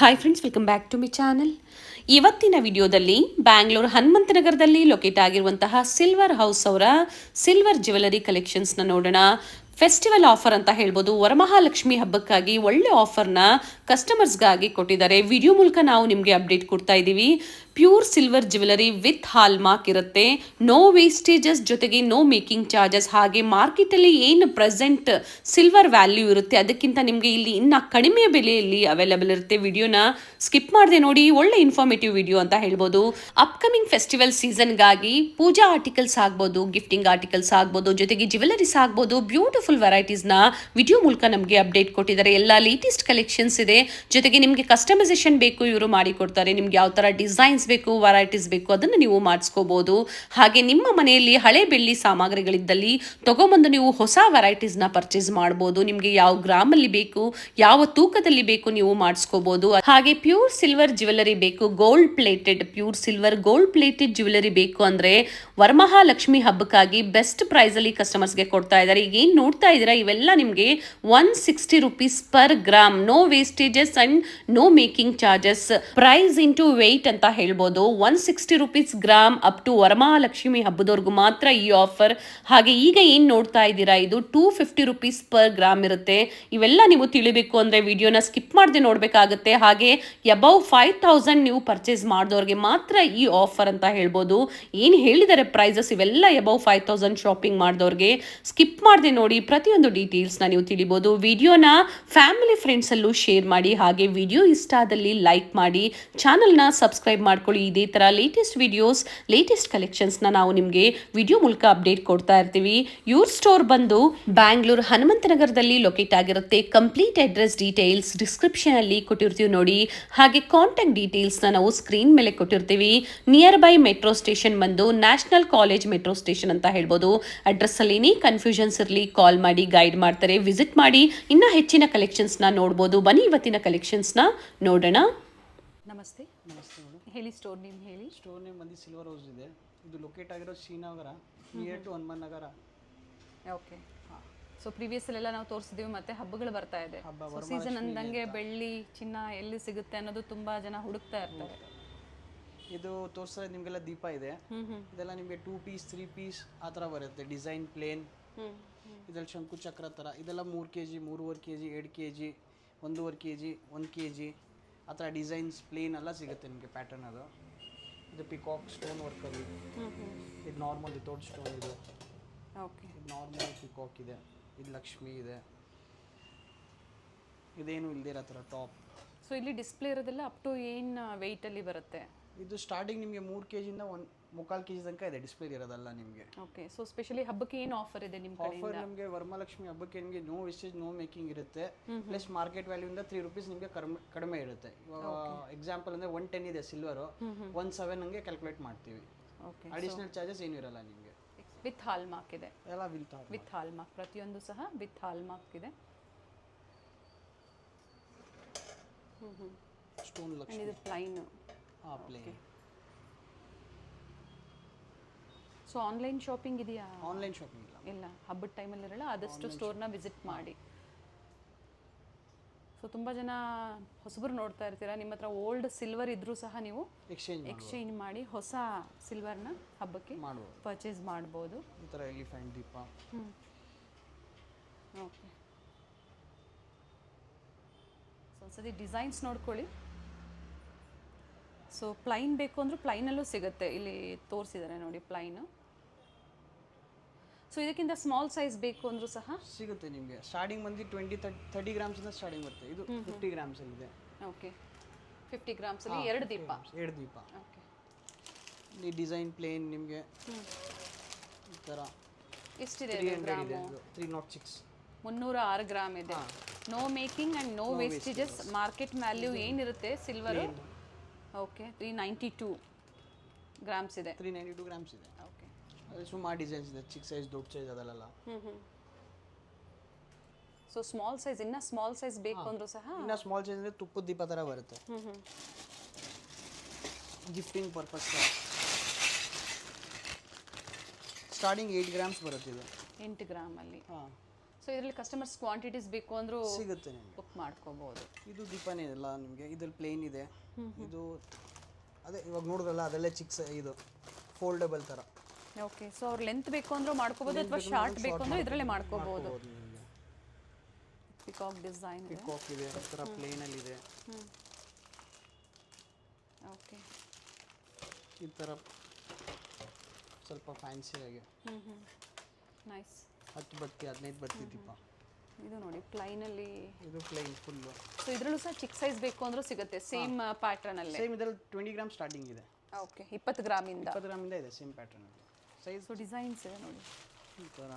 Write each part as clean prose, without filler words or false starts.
Hi friends, welcome back to my channel. ಇವತ್ತಿನ ವಿಡಿಯೋದಲ್ಲಿ ಬ್ಯಾಂಗ್ಳೂರು ಹನುಮಂತನಗರದಲ್ಲಿ ಲೊಕೇಟ್ ಆಗಿರುವಂತಹ ಸಿಲ್ವರ್ ಹೌಸ್ ಅವರ ಸಿಲ್ವರ್ ಜ್ಯುವೆಲರಿ ಕಲೆಕ್ಷನ್ಸ್ನ ನೋಡೋಣ. ಫೆಸ್ಟಿವಲ್ ಆಫರ್ ಅಂತ ಹೇಳ್ಬೋದು. ವರಮಹಾಲಕ್ಷ್ಮಿ ಹಬ್ಬಕ್ಕಾಗಿ ಒಳ್ಳೆ ಆಫರ್ನ ಕಸ್ಟಮರ್ಸ್ಗಾಗಿ ಕೊಟ್ಟಿದ್ದಾರೆ. ವಿಡಿಯೋ ಮೂಲಕ ನಾವು ನಿಮಗೆ ಅಪ್ಡೇಟ್ ಕೊಡ್ತಾ ಇದ್ದೀವಿ. Pure silver jewellery with hall mark ಇರುತ್ತೆ. ನೋ ವೇಸ್ಟೇಜಸ್ ಜೊತೆಗೆ ನೋ ಮೇಕಿಂಗ್ ಚಾರ್ಜಸ್. ಹಾಗೆ ಮಾರ್ಕೆಟಲ್ಲಿ ಏನು ಪ್ರೆಸೆಂಟ್ ಸಿಲ್ವರ್ ವ್ಯಾಲ್ಯೂ ಇರುತ್ತೆ ಅದಕ್ಕಿಂತ ನಿಮಗೆ ಇಲ್ಲಿ ಇನ್ನು ಕಡಿಮೆ ಬೆಲೆಯಲ್ಲಿ ಅವೈಲೇಬಲ್ ಇರುತ್ತೆ. ವಿಡಿಯೋನ ಸ್ಕಿಪ್ ಮಾಡದೆ ನೋಡಿ, ಒಳ್ಳೆ ಇನ್ಫಾರ್ಮೇಟಿವ್ ವಿಡಿಯೋ ಅಂತ ಹೇಳ್ಬೋದು. ಅಪ್ಕಮಿಂಗ್ ಫೆಸ್ಟಿವಲ್ ಸೀಸನ್ಗಾಗಿ ಪೂಜಾ ಆರ್ಟಿಕಲ್ಸ್ ಆಗ್ಬೋದು, ಗಿಫ್ಟಿಂಗ್ ಆರ್ಟಿಕಲ್ಸ್ ಆಗ್ಬೋದು, ಜೊತೆಗೆ ಜ್ಯುವೆಲರೀಸ್ ಆಗ್ಬೋದು, ಬ್ಯೂಟಿಫುಲ್ ವೆರೈಟೀಸ್ನ ವಿಡಿಯೋ ಮೂಲಕ ನಮಗೆ ಅಪ್ಡೇಟ್ ಕೊಟ್ಟಿದ್ದಾರೆ. ಎಲ್ಲ ಲೇಟೆಸ್ಟ್ ಕಲೆಕ್ಷನ್ಸ್ ಇದೆ. ಜೊತೆಗೆ ನಿಮಗೆ ಕಸ್ಟಮೈಸೇಷನ್ ಬೇಕು, ಇವರು ಮಾಡಿಕೊಡ್ತಾರೆ. ನಿಮ್ಗೆ ಯಾವ ಥರ ಡಿಸೈನ್ಸ್ ಬೇಕು, ವೆರೈಟೀಸ್ ಬೇಕು ಅದನ್ನು ನೀವು ಮಾಡಿಸ್ಕೋಬಹುದು. ಹಾಗೆ ನಿಮ್ಮ ಮನೆಯಲ್ಲಿ ಹಳೆ ಬೆಳ್ಳಿ ಸಾಮಗ್ರಿಗಳಿದ್ದಲ್ಲಿ ತಗೊಂಬಂದು ನೀವು ಹೊಸ ವೆರೈಟೀಸ್ನ ಪರ್ಚೇಸ್ ಮಾಡ್ಬೋದು. ನಿಮಗೆ ಯಾವ ಗ್ರಾಮಲ್ಲಿ ಬೇಕು, ಯಾವ ತೂಕದಲ್ಲಿ ಬೇಕು ನೀವು ಮಾಡಿಸ್ಕೋಬಹುದು. ಹಾಗೆ ಪ್ಯೂರ್ ಸಿಲ್ವರ್ ಜ್ಯುವೆಲರಿ ಬೇಕು, gold plated, pure silver gold plated jewellery ಬೇಕು ಅಂದ್ರೆ ವರಮಹಾಲಕ್ಷ್ಮಿ ಹಬ್ಬಕ್ಕಾಗಿ ಬೆಸ್ಟ್ ಪ್ರೈಸ್ ಅಲ್ಲಿ ಕಸ್ಟಮರ್ಸ್ಗೆ ಕೊಡ್ತಾ ಇದ್ದಾರೆ. ಈಗ ಏನ್ ನೋಡ್ತಾ ಇದ್ದೀರಾ ಇವೆಲ್ಲ ನಿಮಗೆ 160 rupees per gram. No wastages and no making charges. Price into weight ಅಂತ ಹೇಳ್ಬೋದು. 160 rupees gram up to Varamahalakshmi ಹಬ್ಬದವರೆಗೂ ಮಾತ್ರ ಈ ಆಫರ್. ಹಾಗೆ ಈಗ ಏನ್ ನೋಡ್ತಾ ಇದ್ದೀರಾ ಇದು 250 rupees per ಗ್ರಾಮ್ ಇರುತ್ತೆ. ಇವೆಲ್ಲ ನೀವು ತಿಳಿಬೇಕು ಅಂದ್ರೆ ವಿಡಿಯೋನ ಸ್ಕಿಪ್ ಮಾಡದೆ ನೋಡ್ಬೇಕಾಗುತ್ತೆ. ಹಾಗೆ ಅಬೌವ್ 5000 ನೀವು ಪರ್ಚೇಸ್ ಮಾಡಿದವ್ರಿಗೆ ಮಾತ್ರ ಈ ಆಫರ್ ಅಂತ ಹೇಳ್ಬೋದು. ಏನು ಹೇಳಿದ್ದಾರೆ ಪ್ರೈಸಸ್ ಇವೆಲ್ಲ ಅಬೌವ್ 5000 ಶಾಪಿಂಗ್ ಮಾಡಿದವ್ರಿಗೆ. ಸ್ಕಿಪ್ ಮಾಡದೆ ನೋಡಿ, ಪ್ರತಿಯೊಂದು ಡೀಟೇಲ್ಸ್ನ ನೀವು ತಿಳಿಬೋದು. ವಿಡಿಯೋನ ಫ್ಯಾಮಿಲಿ ಫ್ರೆಂಡ್ಸ್ ಅಲ್ಲೂ ಶೇರ್ ಮಾಡಿ. ಹಾಗೆ ವಿಡಿಯೋ ಇಷ್ಟ ಆದಲ್ಲಿ ಲೈಕ್ ಮಾಡಿ, ಚಾನಲ್ನ ಸಬ್ಸ್ಕ್ರೈಬ್ ಮಾಡ್ಕೊಳ್ಳಿ. ಇದೇ ಥರ ಲೇಟೆಸ್ಟ್ ವಿಡಿಯೋಸ್, ಲೇಟೆಸ್ಟ್ ಕಲೆಕ್ಷನ್ಸ್ನ ನಾವು ನಿಮಗೆ ವಿಡಿಯೋ ಮೂಲಕ ಅಪ್ಡೇಟ್ ಕೊಡ್ತಾ ಇರ್ತೀವಿ. ಇವ್ರ ಸ್ಟೋರ್ ಬಂದು ಬ್ಯಾಂಗ್ಳೂರು ಹನುಮಂತನಗರದಲ್ಲಿ ಲೊಕೇಟ್ ಆಗಿರುತ್ತೆ. ಕಂಪ್ಲೀಟ್ ಅಡ್ರೆಸ್ ಡೀಟೇಲ್ಸ್ ಡಿಸ್ಕ್ರಿಪ್ಷನ್ ಅಲ್ಲಿ ಕೊಟ್ಟಿರ್ತೀವಿ ನೋಡಿ. ಹಾಗೆ ಕಾಂಟ್ಯಾಕ್ಟ್ ಡೀಟೇಲ್ಸ್ನ ನಾವು ಸ್ಕ್ರೀನ್ ಮೇಲೆ ಕೊಟ್ಟಿರ್ತೀವಿ. ನಿಯರ್ ಬೈ ಮೆಟ್ರೋ ಸ್ಟೇಷನ್ ಬಂದು ನ್ಯಾಷನಲ್ ಕಾಲೇಜ್ ಮೆಟ್ರೋ ಸ್ಟೇಷನ್ ಅಂತ ಹೇಳ್ಬೋದು. ಅಡ್ರೆಸ್ ಅಲ್ಲಿ ಏನೇ ಕನ್ಫ್ಯೂಷನ್ಸ್ ಇರಲಿ ಕಾಲ್ ಮಾಡಿ, ಗೈಡ್ ಮಾಡ್ತಾರೆ. ವಿಸಿಟ್ ಮಾಡಿ, ಇನ್ನ ಹೆಚ್ಚಿನ ಕಲೆಕ್ಷನ್ಸ್ನ ನೋಡ್ಬೋದು. ಬನ್ನಿ ಇವತ್ತಿನ ಕಲೆಕ್ಷನ್ಸ್ನ ನೋಡೋಣ. ನಮಸ್ತೆ. ನಮಸ್ತೆ ಮೇಡಮ್. ಹೇಳಿ, ಸ್ಟೋರ್ ನೇಮ್ ಹೇಳಿ. ಸ್ಟೋರ್ ನೇಮ್ ಬಂದು ಸಿಲ್ವರ್ ಹೌಸ್ ಇದೆ. ಇದು ಲೊಕೇಟ್ ಆಗಿರೋ Srinagar, near to Hanuman Nagar. Okay. So ಪ್ರೀವಿಯಸ್ಸಲ್ಲೆಲ್ಲ ನಾವು ತೋರಿಸಿದ್ದೀವಿ, ಮತ್ತೆ ಹಬ್ಬಗಳು ಬರ್ತಾ ಇದೆ. ಹಬ್ಬ ಸೀಸನ್ ಅಂದಂಗೆ ಬೆಳ್ಳಿ ಚಿನ್ನ ಎಲ್ಲಿ ಸಿಗುತ್ತೆ ಅನ್ನೋದು ತುಂಬಾ ಜನ ಹುಡುಕ್ತಾ ಇರ್ತಾರೆ. ಇದು ತೋರಿಸಿದ್ರೆ ನಿಮಗೆಲ್ಲ ದೀಪ ಇದೆ. ಇದೆಲ್ಲ ನಿಮಗೆ 2 ಪೀಸ್ 3 ಪೀಸ್ ಆ ಥರ ಬರುತ್ತೆ. ಡಿಸೈನ್ ಪ್ಲೇನ್, ಇದರಲ್ಲಿ ಶಂಕು ಚಕ್ರ ಥರ. ಇದೆಲ್ಲ 3 kg, 3.5 kg, 2 kg, 1.5 kg, 1 kg ಆ ಥರ ಡಿಸೈನ್ಸ್ ಪ್ಲೇನ್ ಎಲ್ಲ ಸಿಗುತ್ತೆ ನಿಮಗೆ. ಪ್ಯಾಟರ್ನ್ ಅದು. ಇದು ಪಿಕಾಕ್ ಸ್ಟೋನ್ ವರ್ಕಲ್ಲಿ. ಇದು ನಾರ್ಮಲ್ ವಿತೌಟ್ ಸ್ಟೋನ್. ಇದು ಓಕೆ. ಇದು ನಾರ್ಮಲ್ ಪಿಕಾಕ್ ಇದೆ. ಇದು ಲಕ್ಷ್ಮಿ ಇದೆ. ಇದೇನು ಇಲ್ದಿರೋ ಥರ ಟಾಪ್. ಸೊ ಇಲ್ಲಿ ಡಿಸ್ಪ್ಲೇ ಇರೋದೆಲ್ಲ ಅಪ್ ಟು ಏನು ವೆಯ್ಟಲ್ಲಿ ಬರುತ್ತೆ? ಇದು ಸ್ಟಾರ್ಟಿಂಗ್ ನಿಮಗೆ 3 kg ಇಂದ 1.25 kg ತನಕ ಇದೆ ಡಿಸ್ಪ್ಲೇ ಇರೋದಲ್ಲ ನಿಮಗೆ. ಓಕೆ. ಸೊ ಸ್ಪೆಷಲಿ ಹಬ್ಬಕ್ಕೆ ಏನು ಆಫರ್ ಇದೆ ನಿಮ್ಮ ಕಡೆಯಿಂದ? ಆಫರ್ ನಮಗೆ ವರಮಹಾಲಕ್ಷ್ಮಿ ಹಬ್ಬಕ್ಕೆ ನಿಮಗೆ ನೋ ವೇಸ್ಟೇಜ್ ನೋ ಮೇಕಿಂಗ್ ಇರುತ್ತೆ. ಪ್ಲಸ್ ಮಾರ್ಕೆಟ್ ವ್ಯಾಲ್ಯೂ ಇಂದ 3 rupees ನಿಮಗೆ ಕಡಿಮೆ ಇರುತ್ತೆ. ಎಕ್ಸಾಂಪಲ್ ಅಂದರೆ 110 ಇದೆ ಸಿಲ್ವರು, 17 ಹಂಗೆ ಕ್ಯಾಲ್ಕುಲೇಟ್ ಮಾಡ್ತೀವಿ. ಓಕೆ. ಅಡಿಷನಲ್ ಚಾರ್ಜಸ್ ಏನು ಇರಲ್ಲ ನಿಮಗೆ. ವಿತ್ ಹಾಲ್ ಮಾರ್ಕ್ ಇದೆ. ಎಲ್ಲ ವಿತ್ ಹಾಲ್ ಮಾರ್ಕ್, ಪ್ರತಿಯೊಂದು ಸಹ ವಿತ್ ಹಾಲ್ ಮಾರ್ಕ್ ಇದೆ. ಸ್ಟೋನ್ ಲಕ್ಷ್ಮಿ. ಇದು plain. Plain. So online shopping ಇದೆಯಾ? ಆನ್ಲೈನ್ ಶಾಪಿಂಗ್ ಇಲ್ಲ, ಹಬ್ಬದ ಟೈಮಲ್ಲಿ ಇರಲ್ಲ. ಆದಷ್ಟು ಸ್ಟೋರ್ನ ವಿಸಿಟ್ ಮಾಡಿ. ಸೊ ತುಂಬ ಜನ ಹೊಸಬರು ನೋಡ್ತಾ ಇರ್ತೀರಾ, ನಿಮ್ಮ ಹತ್ರ ಓಲ್ಡ್ ಸಿಲ್ವರ್ ಇದ್ರೂ ಸಹ ನೀವು ಎಕ್ಸ್ಚೇಂಜ್ ಮಾಡಿ ಹೊಸ ಸಿಲ್ವರ್ನ ಹಬ್ಬಕ್ಕೆ ಪರ್ಚೇಸ್ ಮಾಡ್ಬೋದು. ಈ ಥರ ಎಲಿಫೆಂಟ್ ದೀಪ. ಓಕೆ. ಸೊ ಒಂದ್ಸತಿ ಡಿಸೈನ್ಸ್ ನೋಡ್ಕೊಳ್ಳಿ. ಸೊ ಪ್ಲೈನ್ ಬೇಕು ಅಂದರೂ ಪ್ಲೈನಲ್ಲೂ ಸಿಗುತ್ತೆ. ಇಲ್ಲಿ ತೋರಿಸಿದ್ದಾರೆ ನೋಡಿ ಪ್ಲೈನು. ಸೊ ಇದಕ್ಕಿಂತ ಸ್ಮಾಲ್ ಸೈಜ್ ಬೇಕು ಅಂದರೂ ಸಹ ಸಿಗುತ್ತೆ ನಿಮಗೆ. ಸ್ಟಾರ್ಟಿಂಗ್ ಬಂದು 20-30 ಗ್ರಾಮ್ಸ್ ಇಂದ ಸ್ಟಾರ್ಟಿಂಗ್ ಬರುತ್ತೆ. ಇದು 50 ಗ್ರಾಮ್ಸ್ ಅಲ್ಲಿ ಇದೆ. ಓಕೆ. 50 ಗ್ರಾಮ್ಸ್ ಅಲ್ಲಿ 2 ದೀಪ. 2 ದೀಪ. ಓಕೆ. ಈ ಡಿಸೈನ್ ಪ್ಲೇನ್ ನಿಮಗೆ ಈ ಥರ ಎಷ್ಟಿದೆ ಗ್ರಾಮು? 306. 306 ಗ್ರಾಮ್ ಇದೆ. No making and no wastages. Market value ಏನಿರುತ್ತೆ ಸಿಲ್ವರು? ಓಕೆ. 392 ಗ್ರಾಮ್ಸ್ ಇದೆ. 392 ಗ್ರಾಮ್ಸ್ ಇದೆ. ಓಕೆ. ಅದು ಸುಮಾರು ಡಿಸೈನ್ಸ್ ಇದೆ. ಚಿಕ್ಕ ಸೈಜ್, ದೊಡ್ಡ ಸೈಜ್ ಅದೆಲ್ಲ. ಸೊ ಸ್ಮಾಲ್ ಸೈಜ್, ಇನ್ನ ಸ್ಮಾಲ್ ಸೈಜ್ ಬೇಕು ಅಂದ್ರೂ ಸಹ ಇನ್ನ ಸ್ಮಾಲ್ ಸೈಜ್ ಅಂದ್ರೆ ತುಪ್ಪದ ದೀಪ ಥರ ಬರುತ್ತೆ. Gifting purpose. ಸ್ಟಾರ್ಟಿಂಗ್ 8 ಗ್ರಾಮ್ಸ್ ಬರುತ್ತೆ ಇದು. 8 ಗ್ರಾಮಲ್ಲಿ. ಹಾಂ. ಸೊ ಇದರಲ್ಲಿ ಕಸ್ಟಮರ್ಸ್ ಕ್ವಾಂಟಿಟೀಸ್ ಬೇಕು ಅಂದರೂ ಸಿಗುತ್ತೆ ನಿಮಗೆ. ಬುಕ್ ಮಾಡ್ಕೋಬಹುದು. ಇದು ದೀಪನೇ ಎಲ್ಲ ನಿಮಗೆ. ಇದ್ರಲ್ಲಿ ಪ್ಲೇನ್ ಇದೆ. ಇದು ಅದೇ ಇವಾಗ ನೋಡಿದ್ರಲ್ಲ ಅದೆಲ್ಲ ಇದು ಫೋಲ್ಡಬಲ್ ಥರ. ಓಕೆ, ಸೊ ಅವ್ರ ಲೆಂತ್ ಬೇಕು ಅಂದ್ರೂ ಮಾಡ್ಕೋಬಹುದು ಅಥವಾ ಶಾರ್ಟ್ ಬೇಕು ಅಂದ್ರೆ ಇದರಲ್ಲೇ ಮಾಡ್ಕೋಬಹುದು. ನಿಮಗೆ ಪಿಕಾಕ್ ಡಿಸೈನ್ ಇದೆ. ಪಿಕಾಕ್ ಇದೆ, ಈ ಥರ ಪ್ಲೇನಲ್ಲಿ ಇದೆ. ಓಕೆ, ಈ ಥರ ಸ್ವಲ್ಪ ಫ್ಯಾನ್ಸಿಯಾಗಿ ನೈಸ್. 10 ಬತ್ತಿ 15 ಬತ್ತಿ ದೀಪ. ಇದು ನೋಡಿ ಪ್ಲೈನಲ್ಲಿ. ಇದು ಪ್ಲೈನ್ ಫುಲ್ಲು. ಸೊ ಇದರಲ್ಲೂ ಸಹ ಚಿಕ್ಕ ಸೈಜ್ ಬೇಕು ಅಂದ್ರೂ ಸಿಗುತ್ತೆ ಸೇಮ್ ಪ್ಯಾಟರ್ನ್ ಅಲ್ಲೇ. ಸೇಮ್ ಇದರಲ್ಲಿ 20 ಗ್ರಾಮ್ ಸ್ಟಾರ್ಟಿಂಗ್ ಇದೆ. ಓಕೆ, 20 ಗ್ರಾಮಿಂದ 20 ಗ್ರಾಮಿಂದ ಇದೆ ಸೇಮ್ ಪ್ಯಾಟರ್ನ್ ಅಲ್ಲಿ ಸೈಜ್. ಸೊ ಡಿಸೈನ್ಸ್ ಇದೆ ನೋಡಿ ಈ ಥರ.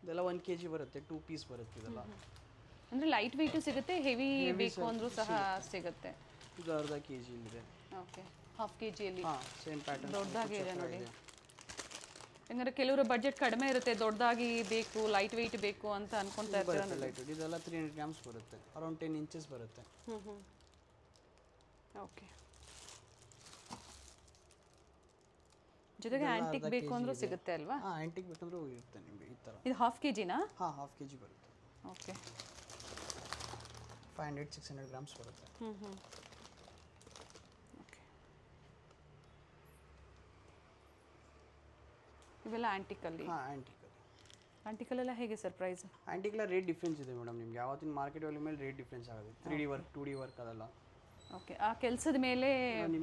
ಇದೆಲ್ಲ 1 kg ಬರುತ್ತೆ, 2 ಪೀಸ್ ಬರುತ್ತೆ ಇದೆಲ್ಲ. ಅಂದ್ರೆ ಲೈಟ್ ವೆಯ್ಟ್ ಸಿಗುತ್ತೆ, ಹೆವಿ ಬೇಕು ಅಂದ್ರೂ ಸಹ ಸಿಗುತ್ತೆ. ಇದು ಅರ್ಧ kg ಇದೆ. ಓಕೆ, ಹಾಫ್ kg ಅಲ್ಲಿ ಸೇಮ್ ಪ್ಯಾಟರ್ನ್ ದೊಡ್ಡದಾಗಿ ಇದೆ ನೋಡಿ. ಯಾಕಂದ್ರೆ ಕೆಲವರು ಬಜೆಟ್ ಕಡಿಮೆ ಇರುತ್ತೆ, ದೊಡ್ಡದಾಗಿ ಬೇಕು, ಲೈಟ್ ವೆಯ್ಟ್ ಬೇಕು ಅಂತ ಅನ್ಕೊಂತಾ ಇರ್ತಾರೆ. ಲೈಟ್ ಇದೆಲ್ಲ 300 ಗ್ರಾಮ್ಸ್ ಬರುತ್ತೆ, ಅರೌಂಡ್ 10 ಇಂಚಸ್ ಬರುತ್ತೆ. ಓಕೆ, ಜೊತೆಗೆ ಆಂಟಿಕ್ ಬೇಕು ಅಂದ್ರೂ ಸಿಗುತ್ತೆ ಅಲ್ವಾ? ಆಂಟಿಕ್ ಬೇಕಂದ್ರೂ ಇರುತ್ತೆ ನಿಮಗೆ ಈ ಥರ. ಇದು ಹಾಫ್ kgನಾ? ಹಾಫ್ kg ಬರುತ್ತೆ. ಓಕೆ, 500-600 ಗ್ರಾಮ್ಸ್ ಬರುತ್ತೆ. ಓಕೆ, ಇವೆಲ್ಲ ಆಂಟಿಕಲ್ಲಿ. ಆಂಟಿಕಲ್ಲೆಲ್ಲ ಹೇಗೆ ಸರ್ ಪ್ರೈಸ್? ಆಂಟಿಕ್ಲ ರೇಟ್ ಡಿಫ್ರೆನ್ಸ್ ಇದೆ ಮೇಡಮ್ ನಿಮ್ಗೆ. ಯಾವತ್ತಿನ ಮಾರ್ಕೆಟ್ ವ್ಯಾಲ್ಯೂ ಮೇಲೆ ರೇಟ್ ಡಿಫ್ರೆನ್ಸ್ ಆಗುತ್ತೆ. 3D ವರ್ಕ್ 2D ವರ್ಕ್ ಅದೆಲ್ಲ. ಓಕೆ, ಆ ಕೆಲಸದ ಮೇಲೆ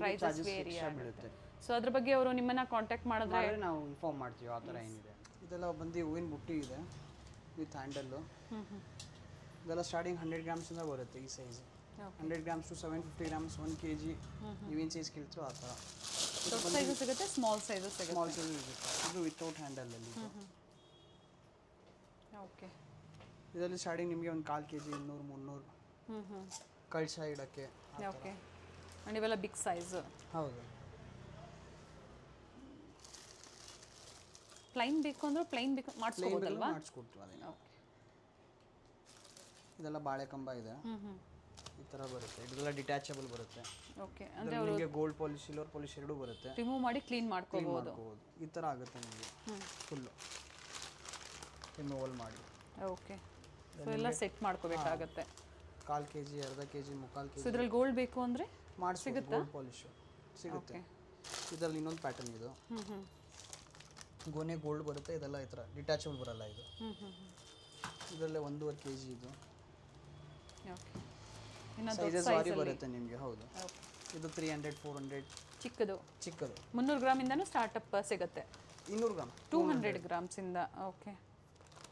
ಪ್ರೈಸಸ್ ವೇರಿ ಆಗುತ್ತೆ. ಸೊ ಅದ್ರ ಬಗ್ಗೆ ಅವರು ನಿಮ್ಮನ್ನ ಕಾಂಟ್ಯಾಕ್ಟ್ ಮಾಡಿದ್ರೆ ನಾವು ಇನ್ಫಾರ್ಮ್ ಮಾಡ್ತೀವಿ ಆ ಥರ ಏನಿದೆ. ಇದೆಲ್ಲ ಬಂದು ಹೂವಿನ ಬುಟ್ಟಿ ಇದೆ ವಿತ್ ಹ್ಯಾಂಡಲ್ಲು. ಇದೆಲ್ಲ ಸ್ಟಾರ್ಟಿಂಗ್ 100 ಗ್ರಾಮ್ಸಿಂದ ಬರುತ್ತೆ ಈ size. 100 grams to 750 grams 1 kg. ನೀವೇನು ಸೈಜ್ ಕೇಳ್ತೀರೋ ಆ ಥರ. ದೊಡ್ಡ ಸೈಜು ಸಿಗುತ್ತೆ, ಸ್ಮಾಲ್ ಸೈಜು ಸಿಗುತ್ತೆ. ಸ್ಮಾಲ್ ಸೈಜ್ ಸಿಗುತ್ತೆ. ಇದು ವಿತೌಟ್ ಹ್ಯಾಂಡಲಲ್ಲಿ. ಓಕೆ, ಇದರಲ್ಲಿ ಸ್ಟಾರ್ಟಿಂಗ್ ನಿಮಗೆ ಒಂದು 1/4 kg 200-300 ಕಳ್ಸ ಇಡೋಕ್ಕೆ. ಓಕೆ, ಆ್ಯಂಡ್ ಇವೆಲ್ಲ ಬಿಗ್ ಸೈಜು. ಹೌದು. ಪ್ಲೈನ್ ಬೇಕು ಅಂದ್ರೆ ಪ್ಲೈನ್ ಬೇಕು ಮಾಡಿಸ್ಕೋಬೋದಲ್ವಾ? ಮಾಡಿಸ್ಕೊಡ್ತೀವಿ ಅದೇನು. ಇದೆಲ್ಲ ಬಾಳೆಕಂಬ ಇದೆ, ಈ ಥರ ಬರುತ್ತೆ. ಇದೆಲ್ಲ ಡಿಟ್ಯಾಚಬಲ್ ಬರುತ್ತೆ. ಓಕೆ, ಅಂದರೆ ನಿಮಗೆ ಗೋಲ್ಡ್ ಪಾಲಿಶ್ ಸಿಲ್ವರ್ ಪಾಲಿಶ್ ಎರಡೂ ಬರುತ್ತೆ. ರಿಮೂವ್ ಮಾಡಿ ಕ್ಲೀನ್ ಮಾಡ್ಕೋಬಹುದು. ಈ ಥರ ಆಗುತ್ತೆ ನಿಮಗೆ ಫುಲ್ಲು ರಿಮೂವಲ್ ಮಾಡಿ. ಓಕೆ, ಸೊ ಎಲ್ಲ ಸೆಟ್ ಮಾಡ್ಕೋಬೇಕಾಗತ್ತೆ. 1/4 kg 1/2 kg 3/4 kg. ಸೊ ಇದ್ರಲ್ಲಿ ಗೋಲ್ಡ್ ಬೇಕು ಅಂದರೆ ಮಾಡಿಸ್ಬೇಕು. ಗೋಲ್ಡ್ ಪಾಲಿಶು ಸಿಗುತ್ತೆ. ಇದರಲ್ಲಿ ಇನ್ನೊಂದು ಪ್ಯಾಟರ್ನ್ ಇದು ಗೋನೆ ಗೋಲ್ಡ್ ಬರುತ್ತೆ. ಇದೆಲ್ಲ ಈ ಥರ ಡಿಟ್ಯಾಚಬಲ್ ಬರಲ್ಲ ಇದು. ಇದರಲ್ಲೇ 1.5 kg ಇದು. ಓಕೆ, ಸೈಜಸ್ ವಾರಿ ಬರುತ್ತೆ ನಿಮಗೆ. ಹೌದು, ಇದು 300-400 ಚಿಕ್ಕದು. 300 ಗ್ರಾಮಿಂದನೂ ಸ್ಟಾರ್ಟಪ್ ಸಿಗುತ್ತೆ. 200 ಗ್ರಾಮ್ 200 ಗ್ರಾಮ್ಸಿಂದ. ಓಕೆ,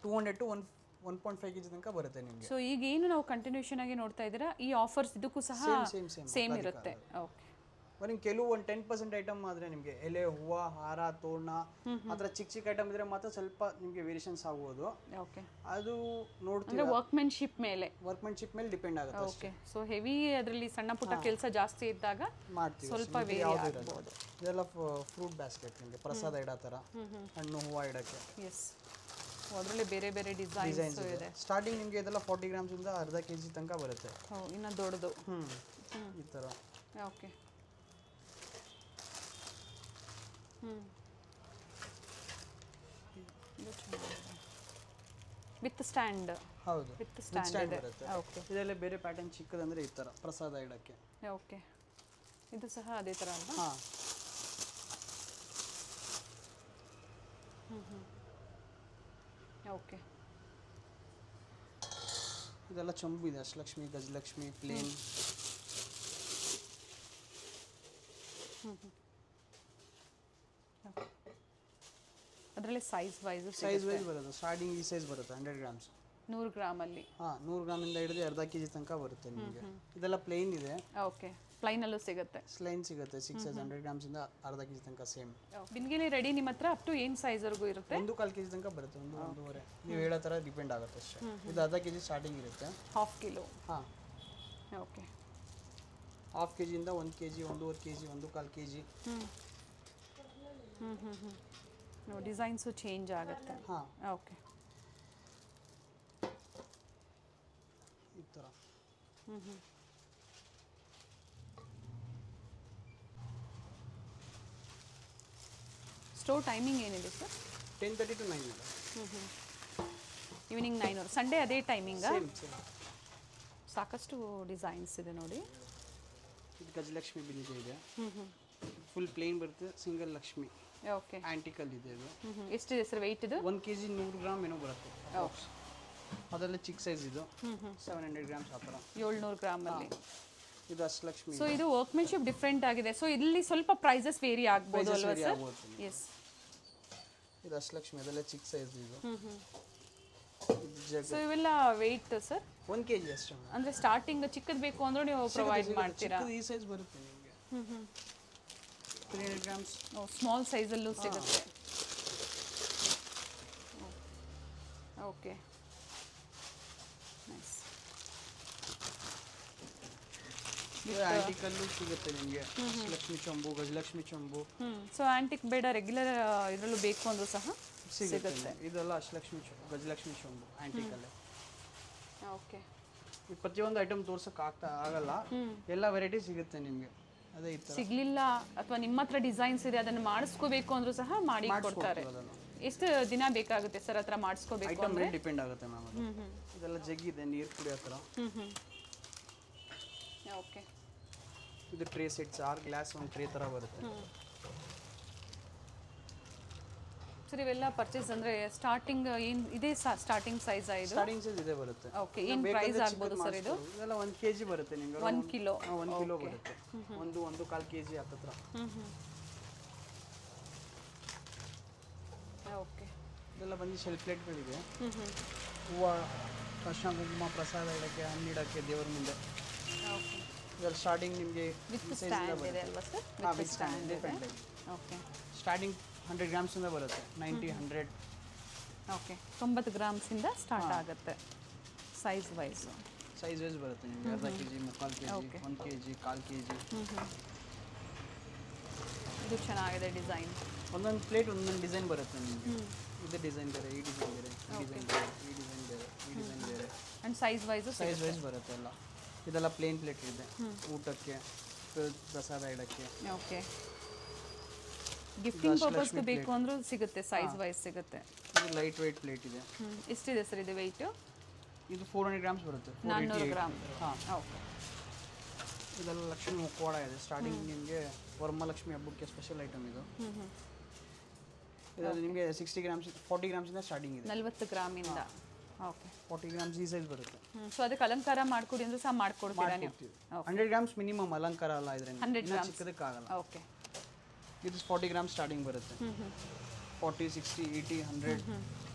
200 to 1.5 kg ತನಕ ಬರುತ್ತೆ ನಿಮಗೆ. ಸೊ ಈಗ ಏನು ನಾವು ಕಂಟಿನ್ಯೂಷನ್ ಆಗಿ ನೋಡ್ತಾ ಇದ್ದೀರಾ, ಈ ಆಫರ್ಸ್ ಇದಕ್ಕೂ ಸಹ ಸೇಮ್ ಇರುತ್ತೆ. ಓಕೆ, ಬರೀ ಕೆಲವು ಒಂದು 10% ಐಟಮ್ ಆದರೆ ನಿಮಗೆ ಎಲೆ ಹೂವು ಹಾರ ತೋರಣ ಆ ಥರ ಚಿಕ್ಕ ಐಟಮ್ ಇದ್ರೆ ಮಾತ್ರ ಸ್ವಲ್ಪ ನಿಮಗೆ ವೇರಿಯೇಷನ್ಸ್ ಆಗ್ಬೋದು. ಓಕೆ, ಅದು ನೋಡ್ತೀವಿ ವರ್ಕ್ಮೆನ್ಶಿಪ್ ಮೇಲೆ ಡಿಪೆಂಡ್ ಆಗುತ್ತೆ. ಓಕೆ, ಸೊ ಹೆವಿ ಅದರಲ್ಲಿ ಸಣ್ಣ ಪುಟ್ಟ ಕೆಲಸ ಜಾಸ್ತಿ ಇದ್ದಾಗ ಮಾಡ್ತೀವಿ, ಸ್ವಲ್ಪ ವೇರಿ ಆಗ್ಬೋದು. ಇದೆಲ್ಲ ಫ್ರೂಟ್ ಬ್ಯಾಸ್ಕೆಟ್ ನಿಮಗೆ ಪ್ರಸಾದ ಇಡೋ ಥರ, ಹಣ್ಣು ಹೂವು ಇಡೋಕ್ಕೆ. ಎಸ್, ಅದರಲ್ಲಿ ಬೇರೆ ಬೇರೆ ಡಿಸೈನ್ಸ್ ಇದೆ. ಸ್ಟಾರ್ಟಿಂಗ್ ನಿಮಗೆ ಇದೆಲ್ಲ 40 ಗ್ರಾಮ್ಸಿಂದ ಅರ್ಧ kg ತನಕ ಬರುತ್ತೆ. ಇನ್ನು ದೊಡ್ಡದು ಈ ಥರ. Okay, with stand. ಹೌದು, ವಿತ್ ಸ್ಟ್ಯಾಂಡ್ ಬರುತ್ತೆ. ಓಕೆ, ಇದೆಲ್ಲ ಬೇರೆ ಪ್ಯಾಟರ್ನ್ ಚಿಕ್ಕದಂದ್ರೆ ಈ ಥರ ಪ್ರಸಾದ ಇಡೋಕ್ಕೆ. ಓಕೆ, ಇದು ಸಹ ಅದೇ ಥರ ಅಲ್ವಾ? ಹಾಂ. ಓಕೆ, ಇದೆಲ್ಲ ಚಂಬು ಇದೆ. ಅಷ್ಟಲಕ್ಷ್ಮಿ, ಗಜಲಕ್ಷ್ಮಿ, ಪ್ಲೇನ್. ಅದರಲ್ಲಿ ಸೈಜ್ ವೈಸ್ ಬರುತ್ತೆ. ಸ್ಟಾರ್ಟಿಂಗ್ ಈ ಸೈಜ್ ಬರುತ್ತೆ 100 ಗ್ರಾಮ್ಸ್ 100 ಗ್ರಾಮಲ್ಲಿ. 100 ಗ್ರಾಮಿಂದ ಹಿಡಿದು ಅರ್ಧ kg ತನಕ ಬರುತ್ತೆ ನಿಮಗೆ. ಇದೆಲ್ಲ ಪ್ಲೇನ್ ಇದೆ. ಓಕೆ, ಪ್ಲೈನಲ್ಲೂ ಸಿಗುತ್ತೆ. ಸ್ಲೈನ್ ಸಿಗುತ್ತೆ 6 ಸೈಜ್ 100 ಗ್ರಾಮ್ಸಿಂದ ಅರ್ಧ kg ತನಕ ಸೇಮ್. ಬಿನ್ಗೆಲಿ ರೆಡಿ ನಿಮ್ಮ ಹತ್ರ ಅಪ್ ಟು ಏನು ಸೈಜ್ವರೆಗೂ ಇರುತ್ತೆ? 1/4 kg ತನಕ ಬರುತ್ತೆ. 1-1.5 ನೀವು ಹೇಳೋ ಥರ ಡಿಪೆಂಡ್ ಆಗುತ್ತೆ ಅಷ್ಟೇ. ಇದು ಅರ್ಧ kg ಸ್ಟಾರ್ಟಿಂಗ್ ಇರುತ್ತೆ. Half kilo. ಹಾಂ, ಓಕೆ, ಹಾಫ್ kg-ಇಂದ 1 kg 1.5 kg 1/4 kg. Designs change ಆಗುತ್ತೆ. ಹಾಂ, ಓಕೆ, ಈ ಥರ. ಸ್ಟೋರ್ ಟೈಮಿಂಗ್ ಏನಿದೆ sir? 10:30 to 9 madam. Evening 9 Sunday ಅದೇ ಟೈಮಿಂಗಾ? Same same. ಸಾಕಷ್ಟು ಡಿಸೈನ್ಸ್ ಇದೆ ನೋಡಿ. ಇದು ಗಜಲಕ್ಷ್ಮಿ ಬಿಂದಿಗೆ ಇದೆ. ಫುಲ್ ಪ್ಲೇನ್ ಬರುತ್ತೆ, ಸಿಂಗಲ್ ಲಕ್ಷ್ಮಿ. ಓಕೆ. ಆ್ಯಂಟಿಕಲ್ ಇದೆ ಇದು. ಎಷ್ಟಿದೆ ಸರ್ ವೆಯ್ಟ್ ಇದು? 1 kg 100 ಗ್ರಾಮ್ ಏನೋ ಬರುತ್ತೆ. ಓಕೆ. ಅದರಲ್ಲಿ ಚಿಕ್ಕ ಸೈಜ್ ಇದು 700 ಗ್ರಾಮ್ಸ್ ಆ ಥರ. 700 ಗ್ರಾಮಲ್ಲಿ. ಇದು ಅಷ್ಟಲಕ್ಷ್ಮಿ. ಸೊ ಇದು ವರ್ಕ್ಮೆನ್ಶಿಪ್ ಡಿಫ್ರೆಂಟ್ ಆಗಿದೆ. ಸೊ ಇಲ್ಲಿ ಸ್ವಲ್ಪ ಪ್ರೈಸಸ್ ವೇರಿ ಆಗ್ಬೋದು ಅಲ್ವಾ ಸರ್? ಎಸ್. ಇದು ಅಷ್ಟಲಕ್ಷ್ಮಿ, ಅದೆಲ್ಲ ಚಿಕ್ಕ ಸೈಜ್ ಇದು. ಸೊ ಇವೆಲ್ಲ ವೆಯ್ಟ್ ಸರ್? 1 kg ಅಷ್ಟೇ. ಅಂದ್ರೆ ಸ್ಟಾರ್ಟಿಂಗ್ ಚಿಕ್ಕದು ಬೇಕು ಅಂದ್ರೆ ನೀವು ಪ್ರೊವೈಡ್ ಮಾಡ್ತೀರಾ? ಈ ಸೈಜ್ ಬರುತ್ತೆ ನಿಮಗೆ. 300 ಗ್ರಾಮ್ಸ್. ಸ್ಮಾಲ್ ಸೈಜಲ್ಲೂ ಸಿಗುತ್ತೆ. Okay, nice. ಆಂಟಿಕಲ್ಲೂ ಸಿಗುತ್ತೆ ನಿಮಗೆ. ಲಕ್ಷ್ಮಿ ಚಂಬು, ಗಜಲಕ್ಷ್ಮಿ ಚಂಬು. ಸೊ ಆಂಟಿಕ್ ಬೇಡ, ರೆಗ್ಯುಲರ್ ಇದರಲ್ಲೂ ಬೇಕು ಅಂದ್ರೂ ಸಹ ಸಿಗುತ್ತೆ. ಇದೆಲ್ಲ ಅಷ್ಟಲಕ್ಷ್ಮಿ ಗಜಲಕ್ಷ್ಮಿ ಚಂಬು ಆಂಟಿಕಲ್ಲೇ. ಓಕೆ. ಈ ಪ್ರತಿಯೊಂದು ಐಟಮ್ ತೋರ್ಸಕ್ ಆಗಲ್ಲ, ಎಲ್ಲ ವೆರೈಟಿ ಸಿಗುತ್ತೆ ನಿಮಗೆ. ಅದೇ ಈ ಥರ ಸಿಗ್ಲಿಲ್ಲ ಅಥವಾ ನಿಮ್ಮ ಹತ್ರ ಡಿಸೈನ್ಸ್ ಇದೆ ಅದನ್ನು ಮಾಡಿಸ್ಕೋಬೇಕು ಅಂದ್ರೂ ಸಹ ಮಾಡಿ ಕೊಡ್ತಾರೆ. ಎಷ್ಟು ದಿನ ಬೇಕಾಗುತ್ತೆ ಸರ್ ಹತ್ರ ಮಾಡಿಸ್ಕೋಬೇಕು? ಐಟಮ್ ಮೇಲೆ ಡಿಪೆಂಡ್ ಆಗುತ್ತೆ ಮ್ಯಾಮ್. ಅದು ಇದೆಲ್ಲ ಜಗ್ಗಿದೆ ನೀರು ಕುಡಿಯೋ ಥರ. ಓಕೆ. ಇದು ಟ್ರೇ ಸೆಟ್ಸ್, 6 ಗ್ಲಾಸ್ ಒಂದು ಟ್ರೇ ಥರ ಬರುತ್ತೆ. ಸರ್ ಇವೆಲ್ಲ ಪರ್ಚೇಸ್ ಅಂದ್ರೆ ಸ್ಟಾರ್ಟಿಂಗ್ ಏನು ಇದೆ? ಸ್ಟಾರ್ಟಿಂಗ್ ಸೈಜ್ ಇದು? ಸ್ಟಾರ್ಟಿಂಗ್ ಸೈಜ್ ಇದೆ ಬರುತ್ತೆ. ಓಕೆ. ಏನು ಪ್ರೈಸ್ ಆಗ್ಬೋದು ಸರ್ ಇದು? ಇದೆಲ್ಲ 1 kg ಬರುತ್ತೆ ನಿಮಗೆ. 1 ಕಿಲೋ? 1 ಕಿಲೋ ಬರುತ್ತೆ. 1.25 kg ಹತ್ತತ್ರ. ಓಕೆ. ಇದೆಲ್ಲ ಬಂದು ಶೆಲ್ ಪ್ಲೇಟ್ಗಳಿವೆ. ಹೂವು, ಅರ್ಶಿನ ಕುಂಕುಮ, ಪ್ರಸಾದ ಇಡಕ್ಕೆ, ಹಣ್ಣಿಡಕ್ಕೆ, ದೇವರ ಮುಂದೆ. ಓಕೆ. ಇದರಲ್ಲಿ ಸ್ಟಾರ್ಟಿಂಗ್ ನಿಮಗೆ ವಿತ್ ಸ್ಟ್ಯಾಂಡ್ ಇದೆ ಅಲ್ವಾ ಸರ್? ವಿತ್ ಸ್ಟ್ಯಾಂಡ್ ಇದೆ. ಓಕೆ. ಸ್ಟಾರ್ಟಿಂಗ್ 100 ಗ್ರಾಮ್ಸಿಂದ ಬರುತ್ತೆ. 90, 100. ಓಕೆ. 90 ಗ್ರಾಮ್ಸಿಂದ ಸ್ಟಾರ್ಟ್ ಆಗುತ್ತೆ ಸೈಜ್ ವೈಸ್. ಸೈಜ್ ವೈಸ್ ಬರುತ್ತೆ ನಿಮಗೆ. ಅರ್ಧ kg, 3/4 kg, 1 kg, 1/4 kg. ಇದು ಚೆನ್ನಾಗಿದೆ ಡಿಸೈನ್. ಒಂದೊಂದು ಪ್ಲೇಟ್ ಒಂದೊಂದು ಡಿಸೈನ್ ಬರುತ್ತೆ ನಿಮಗೆ. ಇದು ಡಿಸೈನ್ ಬೇರೆ, ಈ ಡಿಸೈನ್ ಬೇರೆ, ಈ ಡಿಸೈನ್ ಬೇರೆ, ಈ ಡಿಸೈನ್ ಬೇರೆ, ಈ ಡಿಸೈನ್ ಬೇರೆ. And size wise size wise ಬರುತ್ತೆ ಎಲ್ಲ. ಇದೆಲ್ಲ ಪ್ಲೇನ್ ಪ್ಲೇಟ್ ಇದೆ, ಊಟಕ್ಕೆ, ಪ್ರಸಾದ ಇಡಕ್ಕೆ. ಓಕೆ. ಗಿಫ್ಟಿಂಗ್ ಪರ್ಪಸ್ಗೆ ಬೇಕು ಅಂದ್ರೂ ಸಿಗುತ್ತೆ, ಸೈಜ್ ವೈಸ್ ಸಿಗುತ್ತೆ. ಇದು ಲೈಟ್ ವೆಯ್ಟ್ ಪ್ಲೇಟ್ ಇದೆ. ಎಷ್ಟಿದೆ ಸರ್ ಇದು ವೆಯ್ಟು? ಇದು 400 ಗ್ರಾಮ್ಸ್ ಬರುತ್ತೆ. 400 ಗ್ರಾಮ್. ಹಾಂ. ಓಕೆ. ಇದೆಲ್ಲ ಲಕ್ಷ್ಮಿ ಮುಖವಾಡ ಇದೆ. ಸ್ಟಾರ್ಟಿಂಗ್ ನಿಮಗೆ ವರಮಹಾಲಕ್ಷ್ಮಿ ಹಬ್ಬಕ್ಕೆ ಸ್ಪೆಷಲ್ ಐಟಮ್ ಇದು. ಇದರಲ್ಲಿ ನಿಮಗೆ 60 ಗ್ರಾಮ್ಸ್, 40 ಗ್ರಾಮ್ಸಿಂದ ಸ್ಟಾರ್ಟಿಂಗ್ ಇದೆ. 40 ಗ್ರಾಮಿಂದ. ಓಕೆ. 40 ಗ್ರಾಮ್ಸ್ ಈ ಸೈಜ್ ಬರುತ್ತೆ. ಸೊ ಅದಕ್ಕೆ ಅಲಂಕಾರ ಮಾಡ್ಕೊಡಿ ಅಂದ್ರೆ ಸಹ ಮಾಡ್ಕೊಡ್ತೀರಾ ನೀವು? 100 ಗ್ರಾಮ್ಸ್ ಮಿನಿಮಮ್ ಅಲಂಕಾರ ಅಲ್ಲ ಇದ್ರೆ. 100 ಗ್ರಾಮ್ಸ್ ಚಿಕ್ಕದಕ್ಕಾಗಲ್ಲ. ಓಕೆ. ಇದು 40 ಗ್ರಾಮ್ಸ್ ಸ್ಟಾರ್ಟಿಂಗ್ ಬರುತ್ತೆ. 40, 60, 80, 100